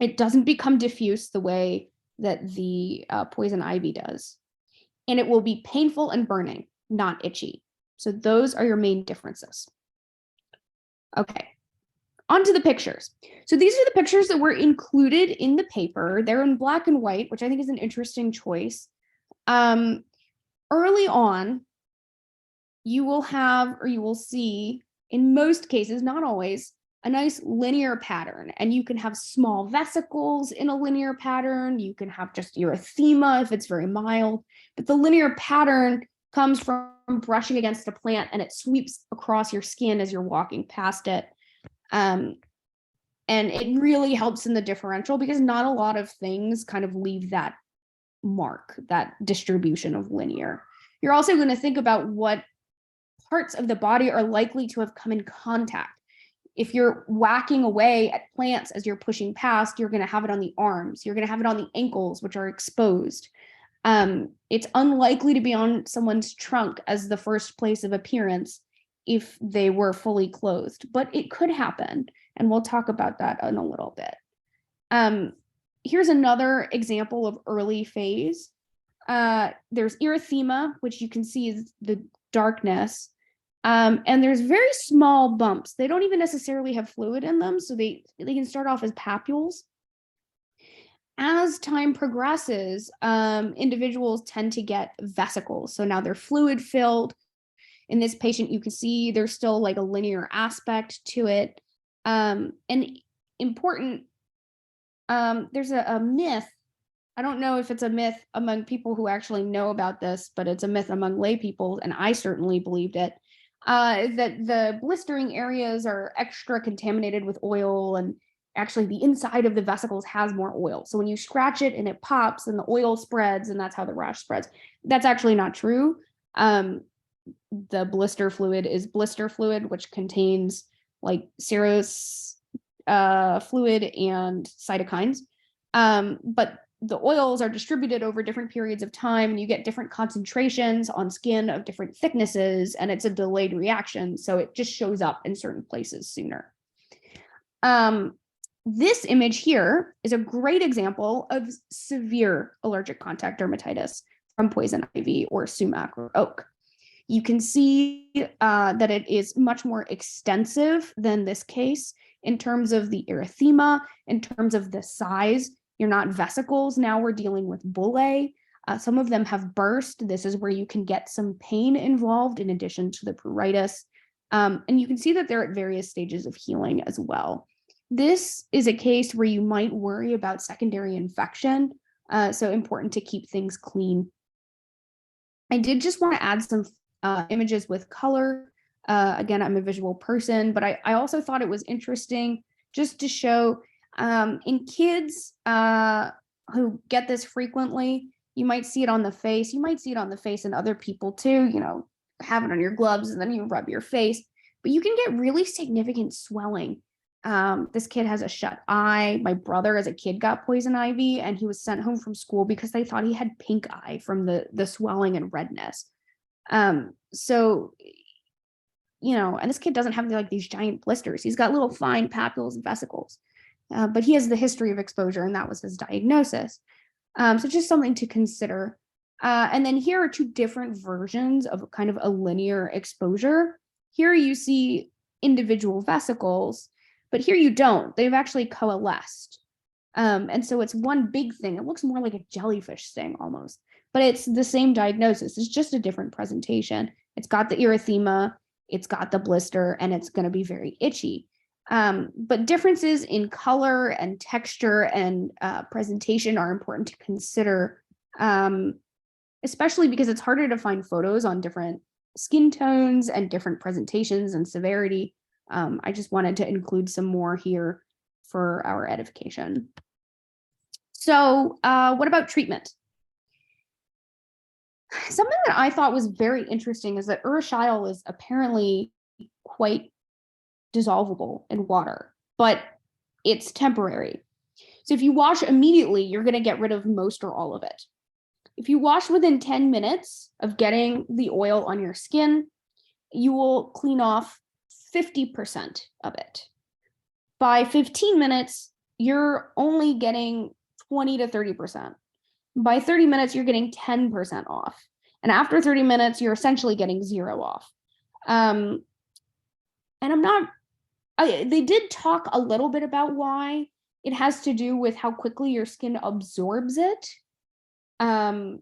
It doesn't become diffuse the way that the poison ivy does. And it will be painful and burning, not itchy. So those are your main differences. Okay, on to the pictures. So these are the pictures that were included in the paper. They're in black and white, which I think is an interesting choice. Early on, you will have, or you will see, in most cases, not always, a nice linear pattern. And you can have small vesicles in a linear pattern. You can have just erythema if it's very mild. But the linear pattern comes from brushing against a plant and it sweeps across your skin as you're walking past it. And it really helps in the differential because not a lot of things kind of leave that mark, that distribution of linear. You're also going to think about what parts of the body are likely to have come in contact. If you're whacking away at plants as you're pushing past, you're going to have it on the arms. You're going to have it on the ankles, which are exposed. It's unlikely to be on someone's trunk as the first place of appearance if they were fully clothed, but it could happen. And we'll talk about that in a little bit. Here's another example of early phase. There's erythema, which you can see is the darkness. And there's very small bumps. They don't even necessarily have fluid in them, so they can start off as papules. As time progresses, individuals tend to get vesicles. So now they're fluid filled. In this patient, you can see there's still like a linear aspect to it. And important, there's a myth. I don't know if it's a myth among people who actually know about this, but it's a myth among lay people, and I certainly believed it, that the blistering areas are extra contaminated with oil, and actually the inside of the vesicles has more oil. So when you scratch it and it pops and the oil spreads, and that's how the rash spreads. That's actually not true. The blister fluid is blister fluid, which contains like serous fluid and cytokines. But the oils are distributed over different periods of time, and you get different concentrations on skin of different thicknesses, and it's a delayed reaction. So it just shows up in certain places sooner. This image here is a great example of severe allergic contact dermatitis from poison ivy or sumac or oak. You can see that it is much more extensive than this case in terms of the erythema, in terms of the size. You're not vesicles. Now we're dealing with bullae. Some of them have burst. This is where you can get some pain involved in addition to the pruritus. And you can see that they're at various stages of healing as well. This is a case where you might worry about secondary infection. So important to keep things clean. I did just want to add some images with color. Again, I'm a visual person, but I also thought it was interesting just to show in kids who get this frequently, you might see it on the face. You might see it on the face in other people too, you know, have it on your gloves and then you rub your face, but you can get really significant swelling. This kid has a shut eye. My brother as a kid got poison ivy and he was sent home from school because they thought he had pink eye from the swelling and redness. So, you know, and this kid doesn't have like these giant blisters. He's got little fine papules and vesicles, but he has the history of exposure and that was his diagnosis. So just something to consider. And then here are two different versions of kind of a linear exposure. Here you see individual vesicles, but here you don't. They've actually coalesced. And so it's one big thing. It looks more like a jellyfish sting almost, but it's the same diagnosis. It's just a different presentation. It's got the erythema, it's got the blister, and it's going to be very itchy. But differences in color and texture and presentation are important to consider, especially because it's harder to find photos on different skin tones and different presentations and severity. I just wanted to include some more here for our edification. So what about treatment? Something that I thought was very interesting is that urushiol is apparently quite dissolvable in water, but it's temporary. So if you wash immediately, you're going to get rid of most or all of it. If you wash within 10 minutes of getting the oil on your skin, you will clean off 50% of it. By 15 minutes, you're only getting 20 to 30%. By 30 minutes, you're getting 10% off. And after 30 minutes, you're essentially getting 0 off. And they did talk a little bit about why. It has to do with how quickly your skin absorbs it. But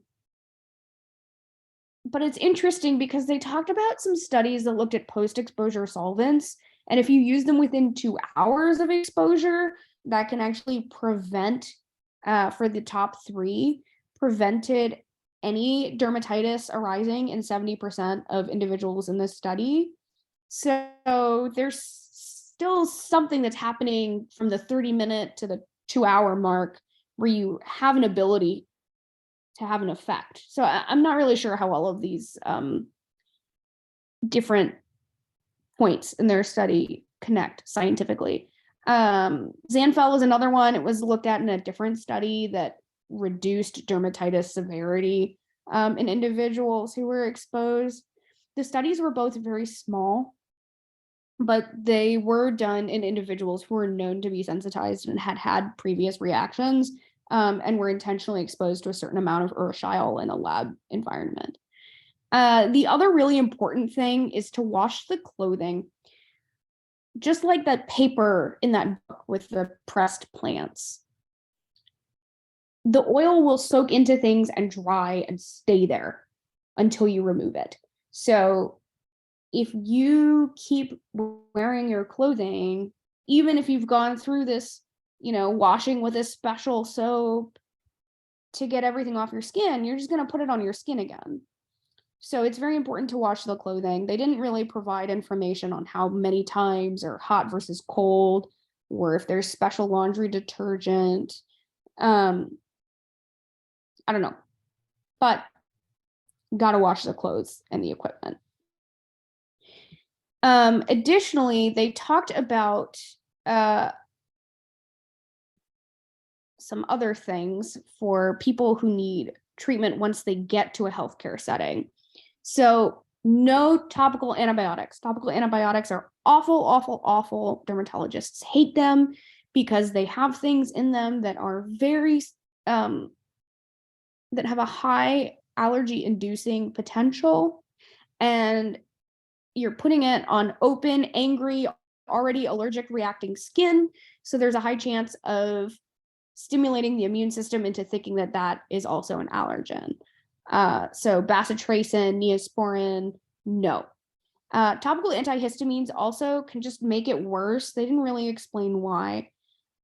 it's interesting because they talked about some studies that looked at post-exposure solvents. And if you use them within 2 hours of exposure, that can actually prevent, for the top 3, prevented any dermatitis arising in 70% of individuals in this study. So there's still something that's happening from the 30-minute to the 2-hour mark where you have an ability to have an effect. So I'm not really sure how all of these different points in their study connect scientifically. Zanfel was another one. It was looked at in a different study that reduced dermatitis severity in individuals who were exposed. The studies were both very small, but they were done in individuals who were known to be sensitized and had previous reactions, and were intentionally exposed to a certain amount of urshile in a lab environment. The other really important thing is to wash the clothing. Just like that paper in that book with the pressed plants. The oil will soak into things and dry and stay there until you remove it. So if you keep wearing your clothing, even if you've gone through this, washing with a special soap to get everything off your skin, you're just going to put it on your skin again. So it's very important to wash the clothing. They didn't really provide information on how many times, or hot versus cold, or if there's special laundry detergent. I don't know, but gotta wash the clothes and the equipment. Additionally, they talked about some other things for people who need treatment once they get to a healthcare setting. So no topical antibiotics. Topical antibiotics are awful, awful, awful. Dermatologists hate them because they have things in them that are very, that have a high allergy inducing potential. And you're putting it on open, angry, already allergic reacting skin. So there's a high chance of stimulating the immune system into thinking that that is also an allergen. So bacitracin, neosporin, no. Topical antihistamines also can just make it worse. They didn't really explain why.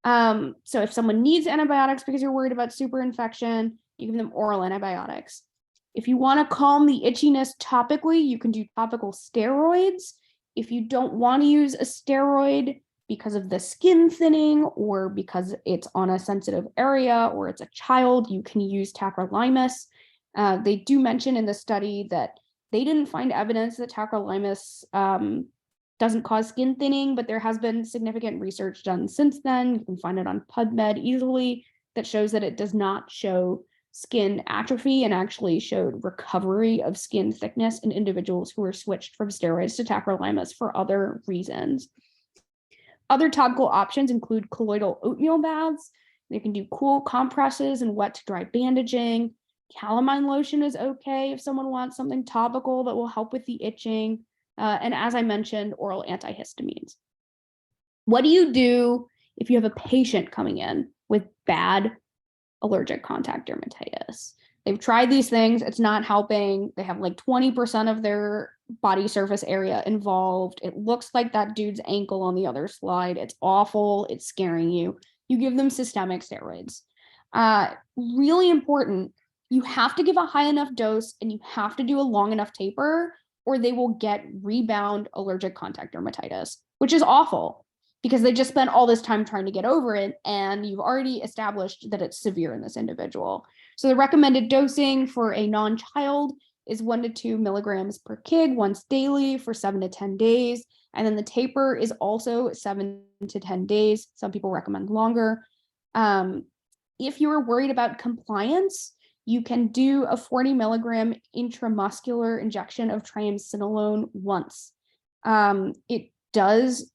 So if someone needs antibiotics because you're worried about super infection, you give them oral antibiotics. If you want to calm the itchiness topically, you can do topical steroids. If you don't want to use a steroid because of the skin thinning or because it's on a sensitive area or it's a child, you can use tacrolimus. They do mention in the study that they didn't find evidence that tacrolimus doesn't cause skin thinning, but there has been significant research done since then. You can find it on PubMed easily that shows that it does not show skin atrophy and actually showed recovery of skin thickness in individuals who were switched from steroids to tacrolimus for other reasons. Other topical options include colloidal oatmeal baths. They can do cool compresses and wet to dry bandaging. Calamine lotion is okay if someone wants something topical that will help with the itching. And as I mentioned, oral antihistamines. What do you do if you have a patient coming in with bad allergic contact dermatitis? They've tried these things, it's not helping. They have like 20% of their body surface area involved. It looks like that dude's ankle on the other slide. It's awful, it's scaring you. You give them systemic steroids. Really important, you have to give a high enough dose and you have to do a long enough taper or they will get rebound allergic contact dermatitis, which is awful because they just spent all this time trying to get over it and you've already established that it's severe in this individual. So the recommended dosing for a non-child is 1 to 2 milligrams per kg once daily for 7 to 10 days. And then the taper is also 7 to 10 days. Some people recommend longer. If you are worried about compliance, you can do a 40 milligram intramuscular injection of triamcinolone once. It does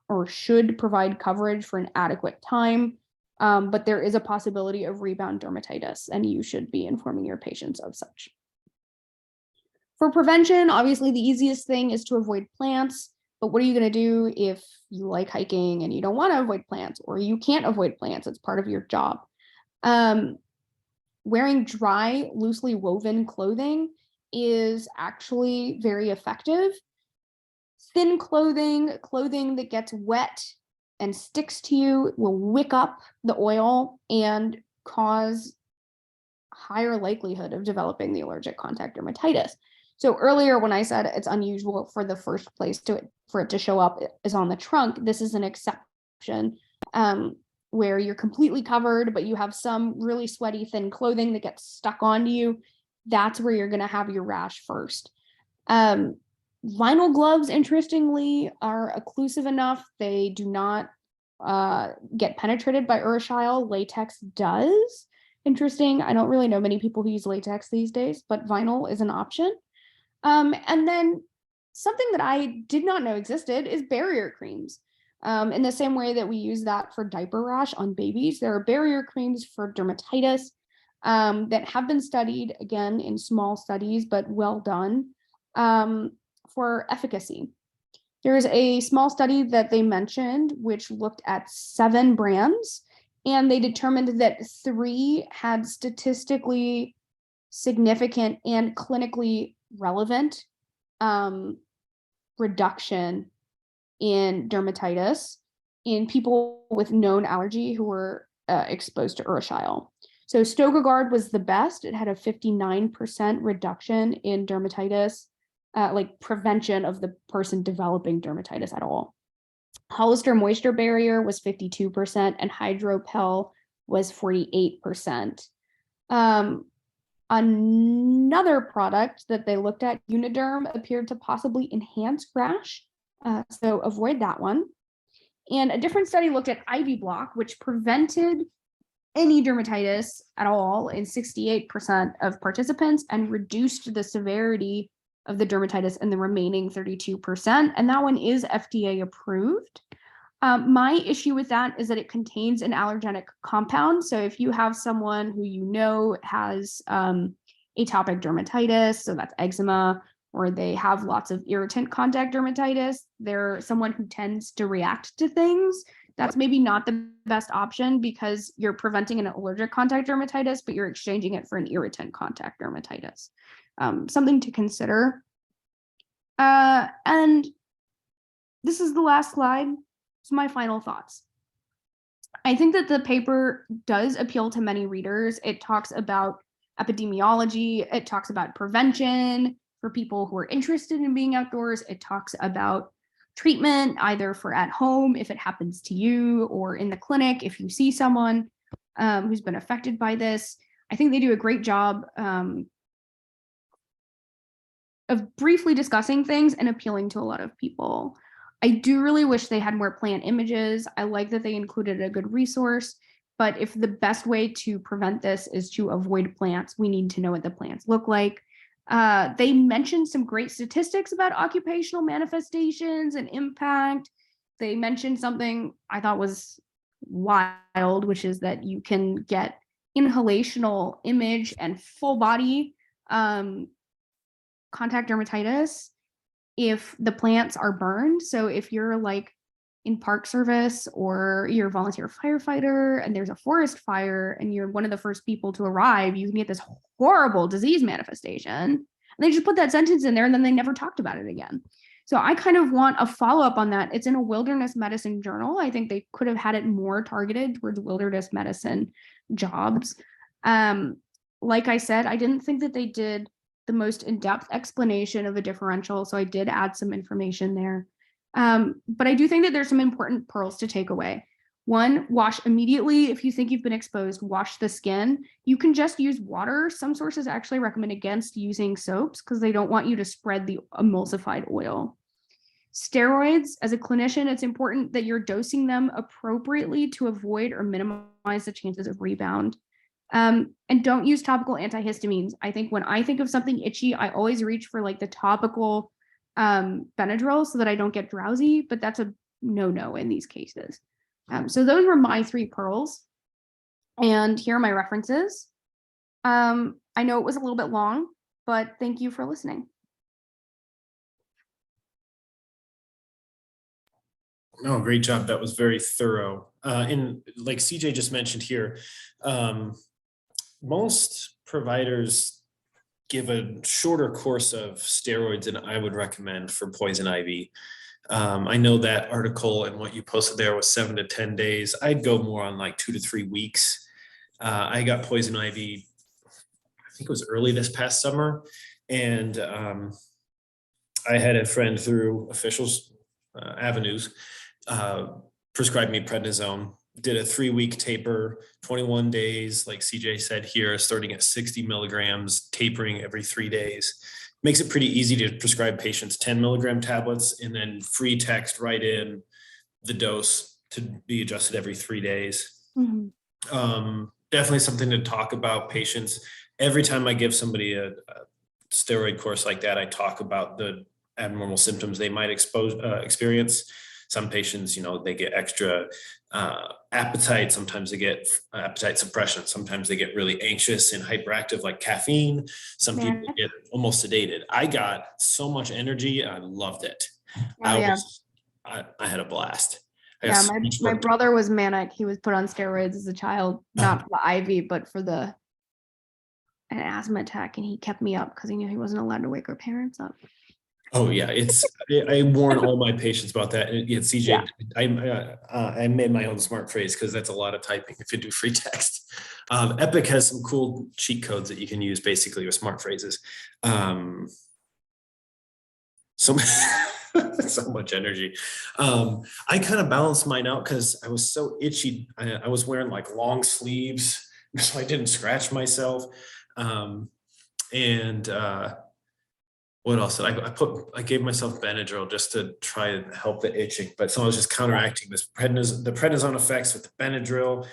or should provide coverage for an adequate time, but there is a possibility of rebound dermatitis and you should be informing your patients of such. For prevention, obviously the easiest thing is to avoid plants, but what are you going to do if you like hiking and you don't want to avoid plants, or you can't avoid plants? It's part of your job. Wearing dry, loosely woven clothing is actually very effective. Thin clothing that gets wet and sticks to you will wick up the oil and cause higher likelihood of developing the allergic contact dermatitis. So earlier when I said it's unusual for the first place for it to show up is on the trunk, this is an exception where you're completely covered, but you have some really sweaty thin clothing that gets stuck onto you. That's where you're going to have your rash first. Vinyl gloves, interestingly, are occlusive enough. They do not get penetrated by urushiol. Latex does. Interesting. I don't really know many people who use latex these days, but vinyl is an option. And then something that I did not know existed is barrier creams. In the same way that we use that for diaper rash on babies, there are barrier creams for dermatitis that have been studied, again, in small studies, but well done, for efficacy. There is a small study that they mentioned, which looked at 7 brands, and they determined that 3 had statistically significant and clinically relevant reduction in dermatitis in people with known allergy who were exposed to urushiol. So Stogagard was the best. It had a 59% reduction in dermatitis, like prevention of the person developing dermatitis at all. Hollister Moisture Barrier was 52% and Hydropel was 48%. Another product that they looked at, Uniderm, appeared to possibly enhance rash, so avoid that one. And a different study looked at Ivy Block, which prevented any dermatitis at all in 68% of participants and reduced the severity of the dermatitis in the remaining 32%. And that one is FDA approved. My issue with that is that it contains an allergenic compound. So if you have someone who you know has atopic dermatitis, so that's eczema, or they have lots of irritant contact dermatitis, they're someone who tends to react to things, that's maybe not the best option because you're preventing an allergic contact dermatitis, but you're exchanging it for an irritant contact dermatitis. Something to consider. And this is the last slide. It's my final thoughts. I think that the paper does appeal to many readers. It talks about epidemiology. It talks about prevention for people who are interested in being outdoors. It talks about treatment, either for at home, if it happens to you, or in the clinic, if you see someone who's been affected by this. I think they do a great job of briefly discussing things and appealing to a lot of people. I do really wish they had more plant images. I like that they included a good resource, but if the best way to prevent this is to avoid plants, we need to know what the plants look like. They mentioned some great statistics about occupational manifestations and impact. They mentioned something I thought was wild, which is that you can get inhalational image and full body contact dermatitis if the plants are burned. So if you're like in Park Service or you're a volunteer firefighter and there's a forest fire and you're one of the first people to arrive, you can get this horrible disease manifestation. And they just put that sentence in there and then they never talked about it again. So I kind of want a follow-up on that. It's in a wilderness medicine journal. I think they could have had it more targeted towards wilderness medicine jobs. Like I said, I didn't think that they did the most in-depth explanation of a differential, so I did add some information there. But I do think that there's some important pearls to take away. One, wash immediately. If you think you've been exposed, wash the skin. You can just use water. Some sources actually recommend against using soaps because they don't want you to spread the emulsified oil. Steroids, as a clinician, it's important that you're dosing them appropriately to avoid or minimize the chances of rebound. And don't use topical antihistamines. I think when I think of something itchy, I always reach for like the topical Benadryl so that I don't get drowsy, but that's a no-no in these cases. So those were my 3 pearls. And here are my references. I know it was a little bit long, but thank you for listening. No, great job. That was very thorough. And like CJ just mentioned here, most providers give a shorter course of steroids than I would recommend for poison ivy. I know that article and what you posted there was 7 to 10 days. I'd go more on like 2 to 3 weeks. I got poison ivy, I think it was early this past summer. And I had a friend through officials avenues prescribed me prednisone, did a 3-week taper, 21 days, like CJ said here, starting at 60 milligrams, tapering every 3 days. Makes it pretty easy to prescribe patients 10 milligram tablets and then free text right in the dose to be adjusted every 3 days. Definitely something to talk about patients. Every time I give somebody a steroid course like that, I talk about the abnormal symptoms they might experience. Some patients, they get extra appetite. Sometimes they get appetite suppression. Sometimes they get really anxious and hyperactive like caffeine. Some people get almost sedated. I got so much energy. I loved it. I had a blast. My brother was manic. He was put on steroids as a child, not for the IV, but for an asthma attack. And he kept me up because he knew he wasn't allowed to wake our parents up. Oh yeah, I warn all my patients about that. And CJ, I made my own smart phrase because that's a lot of typing if you do free text. Epic has some cool cheat codes that you can use basically with smart phrases. So much energy. I kind of balanced mine out because I was so itchy. I was wearing like long sleeves, so I didn't scratch myself. What else did I gave myself Benadryl just to try and help the itching, but so I was just counteracting the prednisone effects with the Benadryl.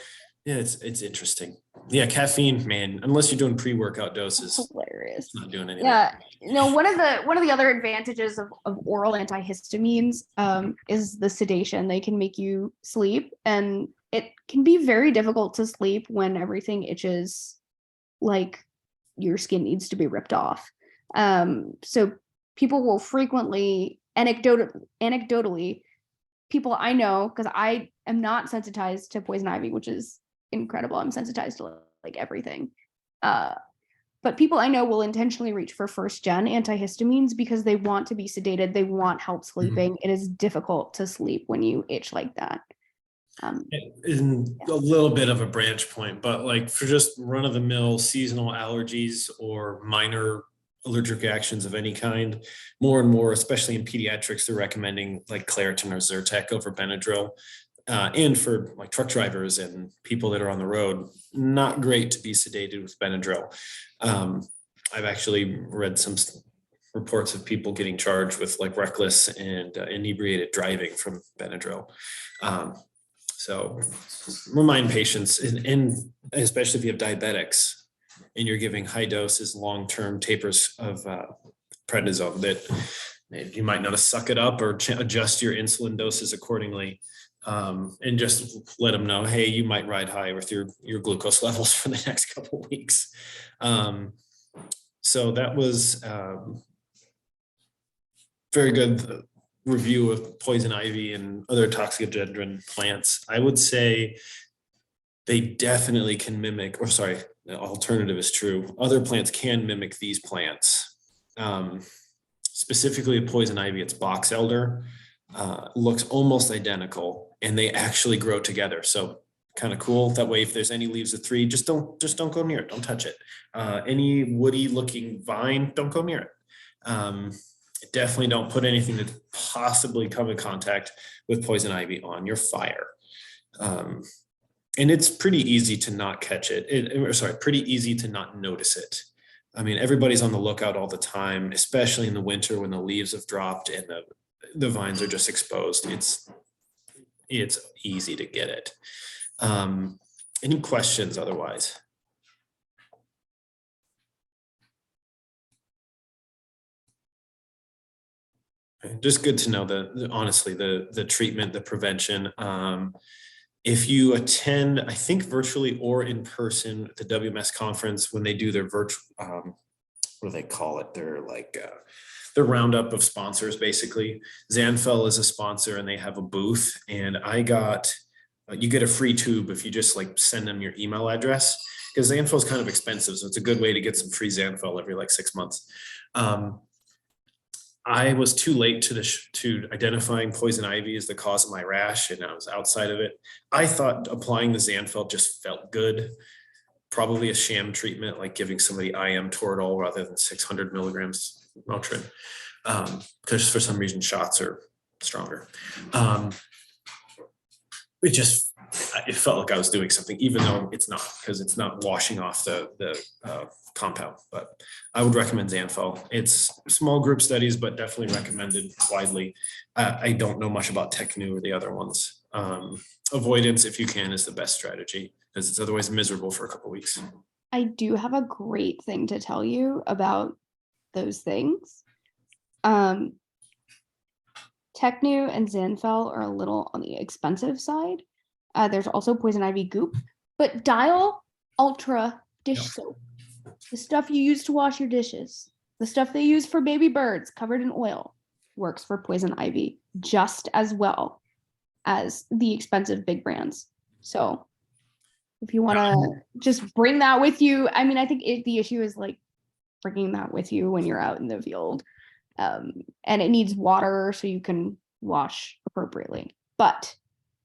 Yeah, it's interesting. Yeah, caffeine, man, unless you're doing pre-workout doses. That's hilarious. It's not doing anything. Yeah. One of the other advantages of oral antihistamines is the sedation. They can make you sleep, and it can be very difficult to sleep when everything itches like your skin needs to be ripped off. So people will frequently, anecdotally, people I know, because I am not sensitized to poison ivy, which is incredible. I'm sensitized to like everything. But people I know will intentionally reach for first gen antihistamines because they want to be sedated. They want help sleeping. It is difficult to sleep when you itch like that. In a little bit of a branch point, but like for just run of the mill seasonal allergies or minor allergic reactions of any kind, more and more, especially in pediatrics, they're recommending like Claritin or Zyrtec over Benadryl. And for like truck drivers and people that are on the road, not great to be sedated with Benadryl. I've actually read some reports of people getting charged with like reckless and inebriated driving from Benadryl. So remind patients, and especially if you have diabetics, and you're giving high doses, long-term tapers of prednisone, that you might not suck it up or adjust your insulin doses accordingly, and just let them know, hey, you might ride high with your glucose levels for the next couple of weeks. So that was very good review of poison ivy and other toxicodendron plants. I would say they definitely can mimic, or sorry, the alternative is true. Other plants can mimic these plants. Specifically poison ivy, it's box elder, looks almost identical, and they actually grow together. So kind of cool. That way, if there's any leaves of 3, just don't go near it. Don't touch it. Any woody looking vine, don't go near it. Definitely don't put anything that possibly come in contact with poison ivy on your fire. And it's pretty easy to not catch it. Pretty easy to not notice it. I mean, everybody's on the lookout all the time, especially in the winter when the leaves have dropped and the vines are just exposed. It's easy to get it. Any questions otherwise? Just good to know honestly, the treatment, the prevention. If you attend, I think virtually or in person, the WMS conference, when they do their virtual, what do they call it? They're like the roundup of sponsors, basically. Zanfel is a sponsor and they have a booth, and I got, you get a free tube if you just like send them your email address, because Zanfel is kind of expensive. So it's a good way to get some free Zanfel every like 6 months. I was too late to identifying poison ivy as the cause of my rash, and I was outside of it. I thought applying the Zanfel just felt good. Probably a sham treatment, like giving somebody IM Toradol rather than 600 milligrams Motrin, because for some reason shots are stronger. It felt like I was doing something, even though it's not, because it's not washing off the compound. But I would recommend Zanfel. It's small group studies, but definitely recommended widely. I don't know much about Technu or the other ones. Avoidance, if you can, is the best strategy, because it's otherwise miserable for a couple of weeks. I do have a great thing to tell you about those things. Technu and Zanfel are a little on the expensive side. There's also poison ivy goop, but Dial Ultra dish soap, the stuff you use to wash your dishes, the stuff they use for baby birds covered in oil, works for poison ivy just as well as the expensive big brands. So if you want to just bring that with you, I mean, I think the issue is like bringing that with you when you're out in the field. And it needs water so you can wash appropriately. But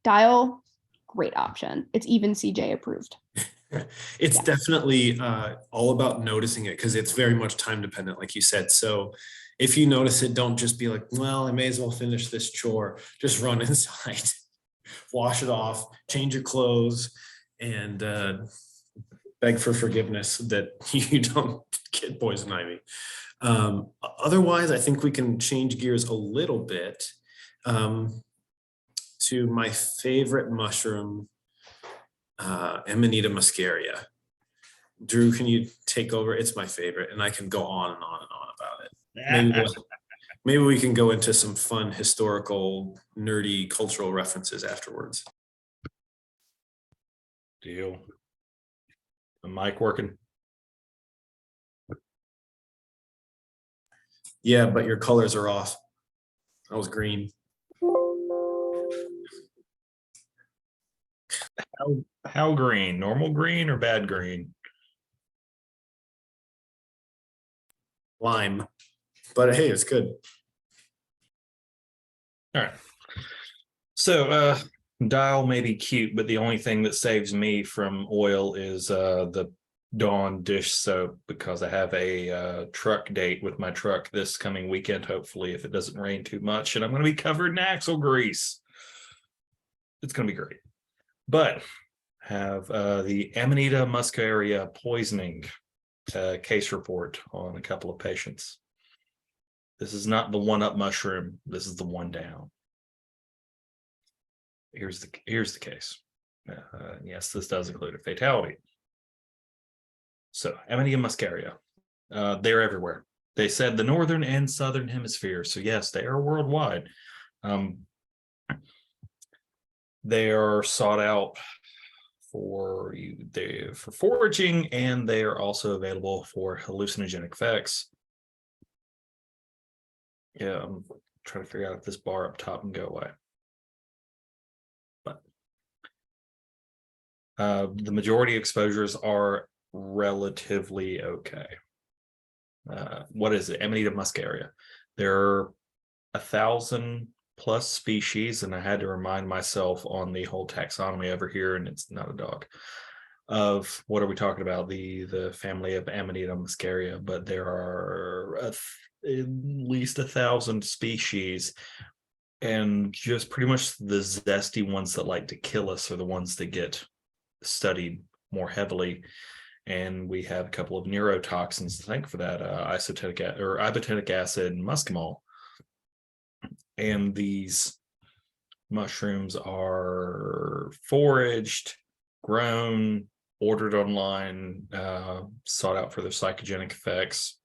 Dial, great option. It's even CJ approved. It's definitely all about noticing it, because it's very much time dependent, like you said. So if you notice it, don't just be like, well, I may as well finish this chore. Just run inside, wash it off, change your clothes, and beg for forgiveness that you don't get poison ivy. Otherwise, I think we can change gears a little bit to my favorite mushroom, Amanita muscaria. Drew, can you take over? It's my favorite, and I can go on and on and on about it. Maybe we can go into some fun historical, nerdy, cultural references afterwards. Deal. The mic working? Yeah, but your colors are off. I was green. How green? Normal green or bad green? Lime. But hey, it's good. All right. So Dial may be cute, but the only thing that saves me from oil is the Dawn dish soap, because I have a truck date with my truck this coming weekend, hopefully, if it doesn't rain too much, and I'm going to be covered in axle grease. It's going to be great. But have the Amanita muscaria poisoning case report on a couple of patients. This is not the one-up mushroom. This is the one down. Here's the case. Yes, this does include a fatality. So Amanita muscaria, they're everywhere. They said the northern and southern hemisphere. So yes, they are worldwide. They are sought out for foraging, and they are also available for hallucinogenic effects. Yeah, I'm trying to figure out if this bar up top can go away. But the majority exposures are relatively okay. What is it? Amanita muscaria. There are 1,000+ species, and I had to remind myself on the whole taxonomy over here, and it's not a dog, of what are we talking about, the family of Amanita muscaria, but there are at least 1,000 species, and just pretty much the zesty ones that like to kill us are the ones that get studied more heavily. And we have a couple of neurotoxins to thank for that, ibotenic acid and muscimol. And these mushrooms are foraged, grown, ordered online, sought out for their psychogenic effects.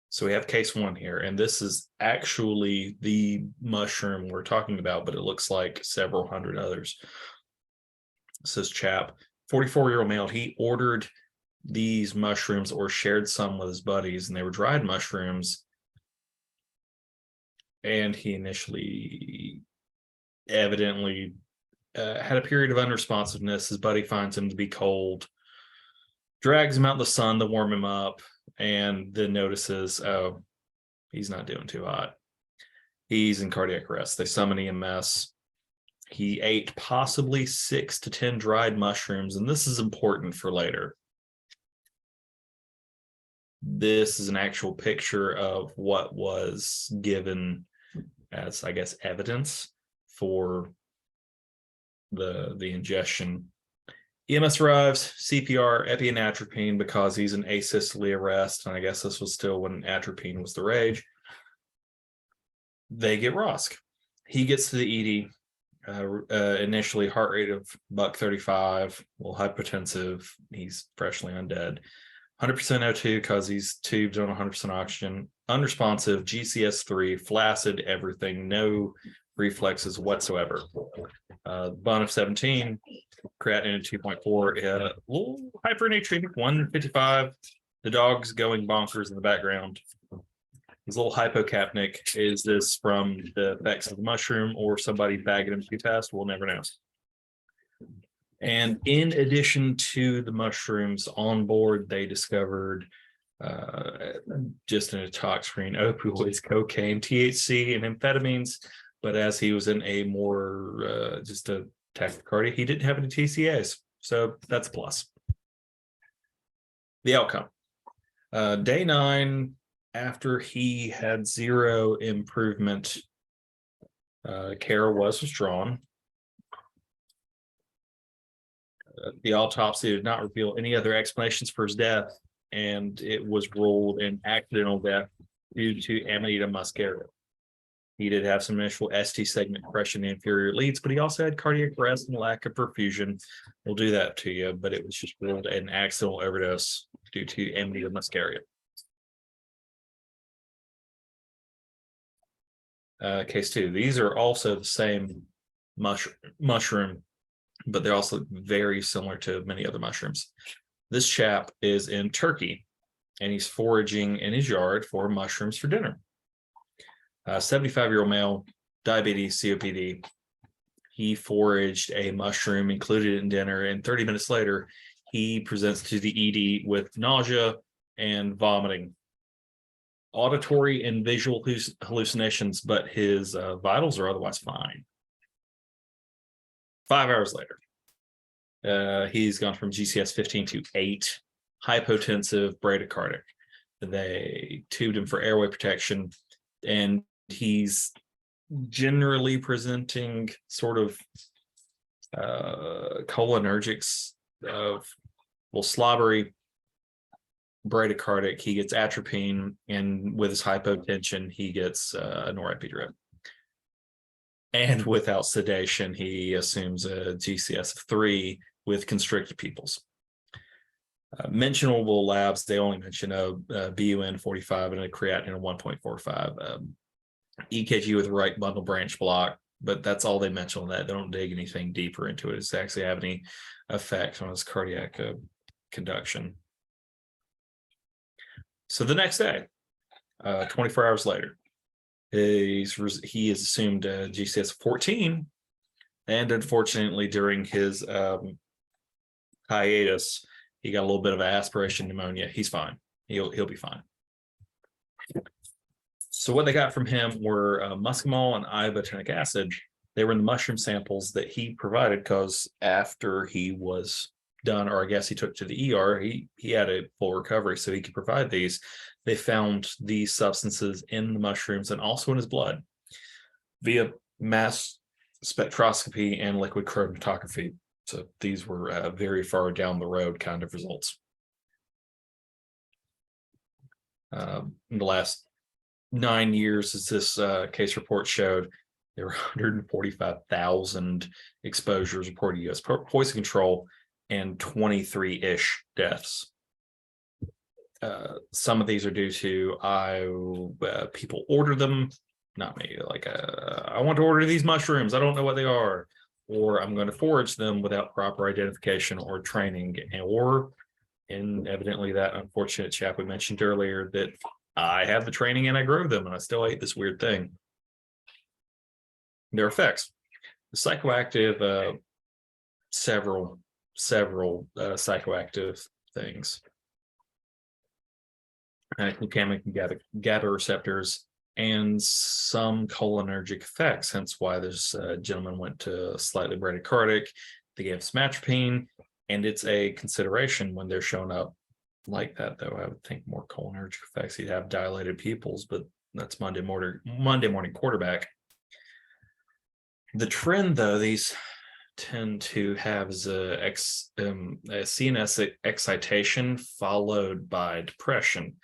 So we have case one here, and this is actually the mushroom we're talking about, but it looks like several hundred others. This is chap, 44-year-old male. He ordered these mushrooms or shared some with his buddies, and they were dried mushrooms. And he initially evidently had a period of unresponsiveness. His buddy finds him to be cold, drags him out in the sun to warm him up, and then notices, oh, he's not doing too hot. He's in cardiac arrest. They summon EMS. He ate possibly 6 to 10 dried mushrooms, and this is important for later. This is an actual picture of what was given as, I guess, evidence for the ingestion. EMS arrives, CPR, epi and atropine, because he's in asystole arrest, and I guess this was still when atropine was the rage. They get Rosk. He gets to the ED. Initially heart rate of $135, a little hypotensive. He's freshly undead. 100% O2 because he's tubed on 100% oxygen. Unresponsive, GCS3, flaccid, everything, no reflexes whatsoever. Bun of 17, creatinine at 2.4, a little hypernatremic, 155. The dog's going bonkers in the background. He's a little hypocapnic. Is this from the effects of the mushroom or somebody bagging him too fast? We'll never know. And in addition to the mushrooms on board, they discovered just in a tox screen, opioids, cocaine, THC, and amphetamines. But as he was in a more just a tachycardia, he didn't have any TCAs. So that's a plus. The outcome. Day 9, after he had 0 improvement, care was withdrawn. The autopsy did not reveal any other explanations for his death, and it was ruled an accidental death due to Amanita muscaria. He did have some initial ST segment compression in the inferior leads, but he also had cardiac arrest and lack of perfusion. We'll do that to you, but it was just ruled an accidental overdose due to Amanita muscaria. Case 2. These are also the same mushroom, but they're also very similar to many other mushrooms. This chap is in Turkey, and he's foraging in his yard for mushrooms for dinner. 75-year-old male, diabetes, COPD. He foraged a mushroom, included it in dinner, and 30 minutes later, he presents to the ED with nausea and vomiting. Auditory and visual hallucinations, but his vitals are otherwise fine. 5 hours later, he's gone from GCS 15 to 8, hypotensive, bradycardic. They tubed him for airway protection, and he's generally presenting sort of cholinergics of slobbery, bradycardic. He gets atropine, and with his hypotension, he gets a norepinephrine. And without sedation, he assumes a GCS of 3 with constricted pupils. Mentionable labs, they only mention a BUN 45 and a creatinine of 1.45. EKG with right bundle branch block, but that's all they mention on that. They don't dig anything deeper into it. Does it actually have any effect on his cardiac conduction? So the next day, 24 hours later, he is assumed GCS 14, and unfortunately during his hiatus, he got a little bit of aspiration pneumonia. He's fine. He'll be fine. So what they got from him were muscimol and ibotenic acid. They were in the mushroom samples that he provided, because after he was done, or I guess he took to the ER, he had a full recovery, so he could provide these. They found these substances in the mushrooms and also in his blood via mass spectroscopy and liquid chromatography. So these were very far down the road kind of results. In the last 9 years, as this case report showed, there were 145,000 exposures reported to U.S. poison control and 23-ish deaths. Some of these are due to people order them, not me. Like, I want to order these mushrooms. I don't know what they are. Or I'm going to forage them without proper identification or training, or And evidently that unfortunate chap we mentioned earlier that I have the training and I grew them and I still ate this weird thing. Their effects. The psychoactive, several psychoactive things. Glutamic and GABA receptors and some cholinergic effects, hence why this gentleman went to slightly bradycardic. They gave matropine, and it's a consideration when they're showing up like that, though. I would think more cholinergic effects. He'd have dilated pupils, but that's Monday morning quarterback. The trend, though, these tend to have is a CNS excitation followed by depression.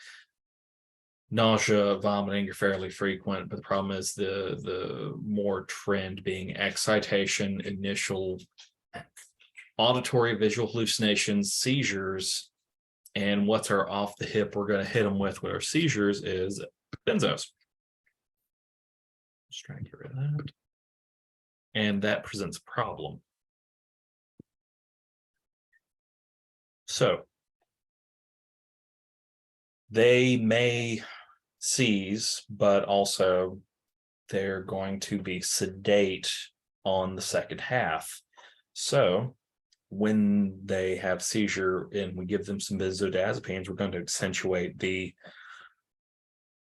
Nausea, vomiting are fairly frequent, but the problem is the more trend being excitation, initial auditory visual hallucinations, seizures, and what's our off the hip we're going to hit them with our seizures is benzos. Just trying to get rid of that. And that presents a problem. So they may seize, but also they're going to be sedate on the second half. So when they have seizure and we give them some benzodiazepines, we're going to accentuate the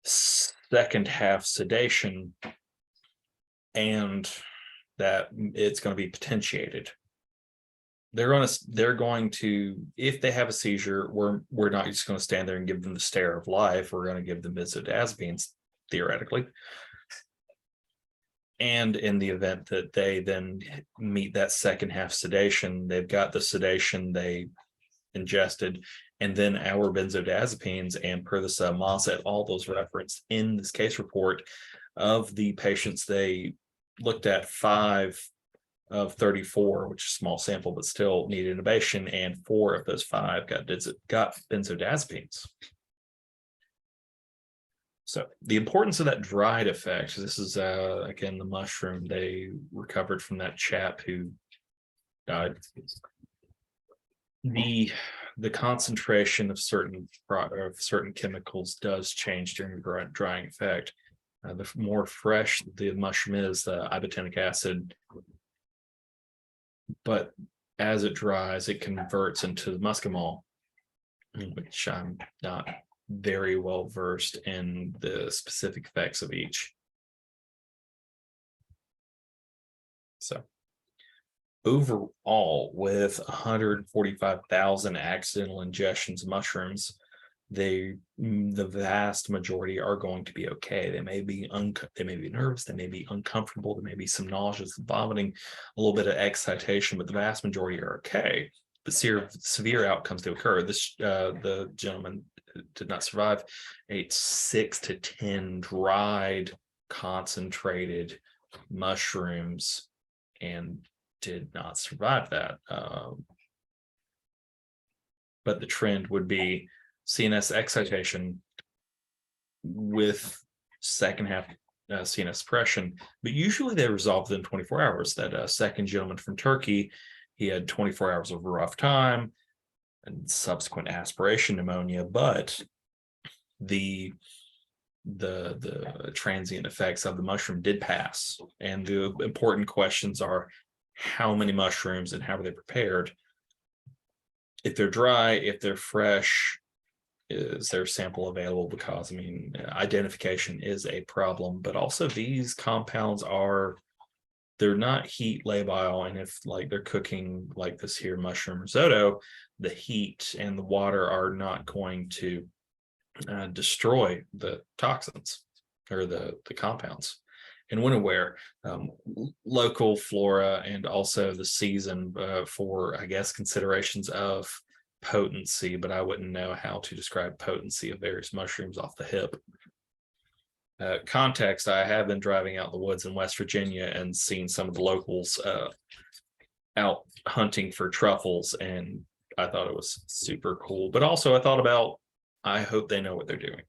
second half sedation, and that it's going to be potentiated. They're going to, if they have a seizure, we're not just going to stand there and give them the stare of life. We're going to give them benzodiazepines, theoretically. And in the event that they then meet that second half sedation, they've got the sedation they ingested, and then our benzodiazepines, and per the Moss all those referenced in this case report of the patients they looked at, 5 of 34, which is a small sample, but still needed intubation, and 4 of those 5 got benzodiazepines. So the importance of that dried effect, this is again the mushroom they recovered from that chap who died. The concentration of certain chemicals does change during the drying effect. The more fresh the mushroom is, the ibotenic acid, but as it dries, it converts into the muscimol, which I'm not very well versed in the specific effects of each. So overall, with 145,000 accidental ingestions of mushrooms, the vast majority are going to be okay. They may be nervous, they may be uncomfortable, there may be some nausea, some vomiting, a little bit of excitation, but the vast majority are okay. But severe outcomes do occur. The gentleman did not survive. Ate 6 to 10 dried, concentrated mushrooms and did not survive that. But the trend would be CNS excitation with second half CNS suppression, but usually they resolve within 24 hours. That second gentleman from Turkey, he had 24 hours of a rough time and subsequent aspiration pneumonia, but the transient effects of the mushroom did pass. And the important questions are how many mushrooms and how are they prepared? If they're dry, if they're fresh, is their sample available? Because I mean, identification is a problem, but also these compounds they're not heat labile, and if like they're cooking like this here mushroom risotto, the heat and the water are not going to destroy the toxins or the compounds. And when aware, local flora and also the season for, I guess, considerations of potency, but I wouldn't know how to describe potency of various mushrooms off the hip. Context, I have been driving out in the woods in West Virginia and seen some of the locals out hunting for truffles, and I thought it was super cool. But also I thought about, I hope they know what they're doing.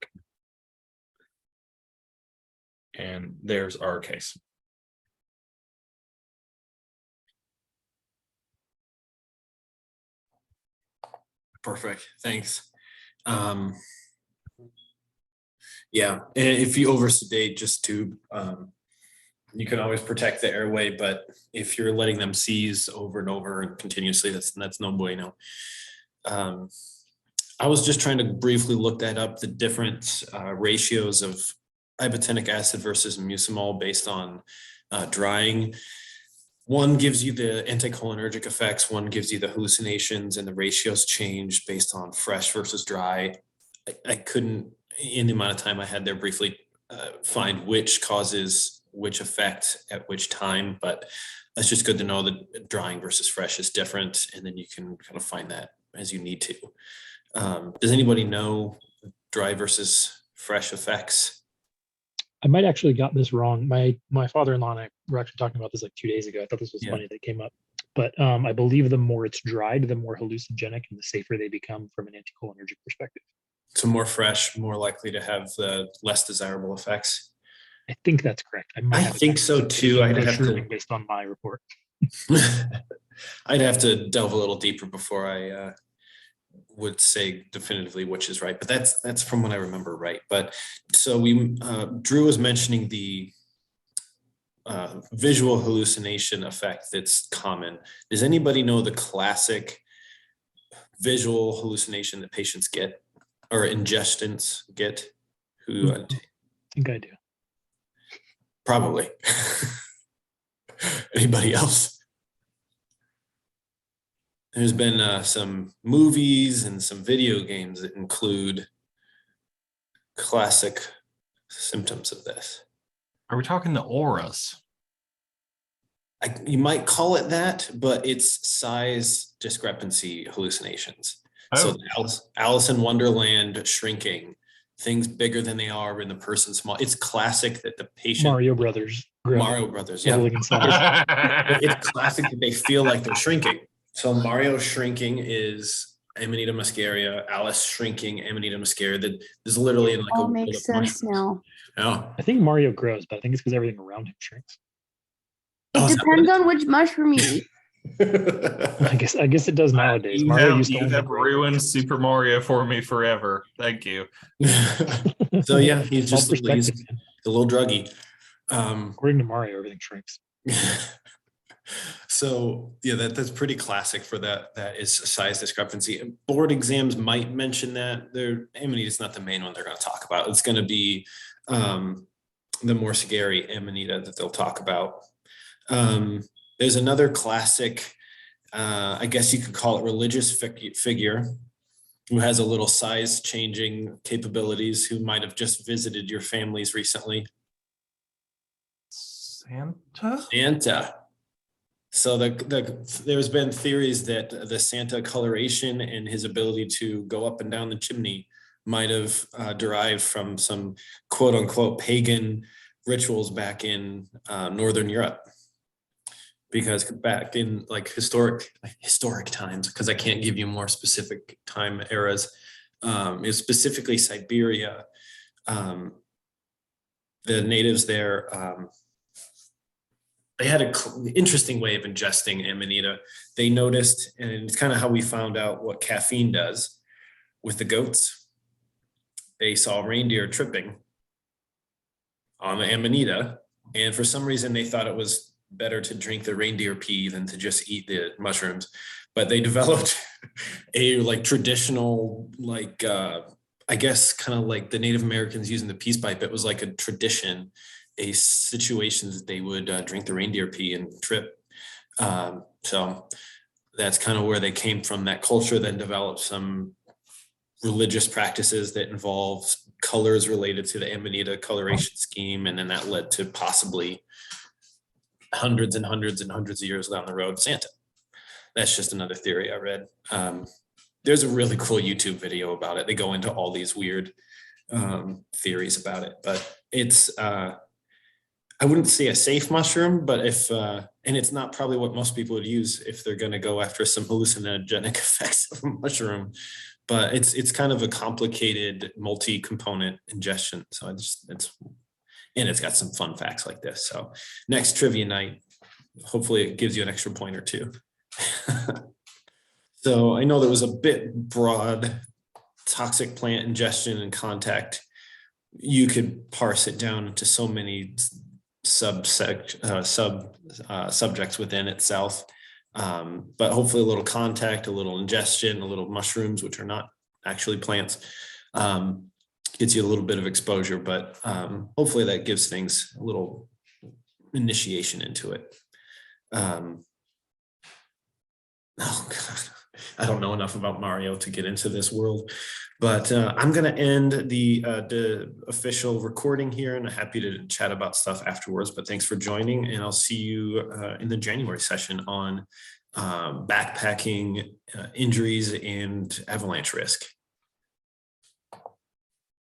And there's our case. Perfect, thanks. Yeah, and if you oversedate, just to, you can always protect the airway, but if you're letting them seize over and over and continuously, that's no bueno. I was just trying to briefly look that up, the different ratios of ibotenic acid versus mucimol based on drying. One gives you the anticholinergic effects, one gives you the hallucinations, and the ratios change based on fresh versus dry. I couldn't, in the amount of time I had there, briefly find which causes which effect at which time, but that's just good to know that drying versus fresh is different, and then you can kind of find that as you need to. Does anybody know dry versus fresh effects? I might actually got this wrong. My father-in-law and I were actually talking about this like 2 days ago. I thought this was funny that it came up. But I believe the more it's dried, the more hallucinogenic and the safer they become from an anticholinergic perspective. So more fresh, more likely to have the less desirable effects. I think that's correct. I think so too. I'd have to, based on my report. I'd have to delve a little deeper before I would say definitively which is right, but that's from what I remember, right? But so Drew was mentioning the visual hallucination effect that's common. Does anybody know the classic visual hallucination that patients get or ingestants get? Who I think I do. Probably. Anybody else? There's been some movies and some video games that include classic symptoms of this. Are we talking the auras? You might call it that, but it's size discrepancy hallucinations. Oh. So Alice in Wonderland shrinking, things bigger than they are in the person small. It's classic that the patient Mario Brothers. Yeah. It's classic that they feel like they're shrinking. So Mario shrinking is Amanita muscaria, Alice shrinking Amanita muscaria. That is literally in like All a makes sense now. Yeah. I think Mario grows, but I think it's because everything around him shrinks. It depends on which mushroom you eat. I guess it does nowadays. You have ruined Super Mario for me forever. Thank you. So yeah, he's just a little druggy. According to Mario, everything shrinks. So yeah, that's pretty classic for that. That is size discrepancy. Board exams might mention that. Amanita is not the main one they're going to talk about. It's going to be the more scary Amanita that they'll talk about. There's another classic, I guess you could call it religious figure who has a little size changing capabilities, who might have just visited your families recently. Santa. So there's been theories that the Santa coloration and his ability to go up and down the chimney might have derived from some quote unquote pagan rituals back in Northern Europe. Because back in like historic times, because I can't give you more specific time eras, is specifically Siberia. The natives there, they had an interesting way of ingesting Amanita. They noticed, and it's kind of how we found out what caffeine does with the goats. They saw reindeer tripping on the Amanita, and for some reason they thought it was better to drink the reindeer pee than to just eat the mushrooms. But they developed a like traditional, like I guess kind of like the Native Americans using the peace pipe. It was like a tradition, a situation that they would drink the reindeer pee and trip. So that's kind of where they came from. That culture then developed some religious practices that involved colors related to the Amanita coloration scheme. And then that led to possibly hundreds and hundreds and hundreds of years down the road, Santa. That's just another theory I read. There's a really cool YouTube video about it. They go into all these weird theories about it, but it's, I wouldn't say a safe mushroom, but if, and it's not probably what most people would use if they're going to go after some hallucinogenic effects of a mushroom, but it's kind of a complicated multi-component ingestion. So and it's got some fun facts like this. So next trivia night, hopefully it gives you an extra point or two. So I know there was a bit broad toxic plant ingestion and contact. You could parse it down into so many subjects within itself. But hopefully a little contact, a little ingestion, a little mushrooms, which are not actually plants, gets you a little bit of exposure, but hopefully that gives things a little initiation into it. Oh God, I don't know enough about Mario to get into this world, but I'm going to end the official recording here, and I'm happy to chat about stuff afterwards, but thanks for joining, and I'll see you in the January session on backpacking, injuries, and avalanche risk.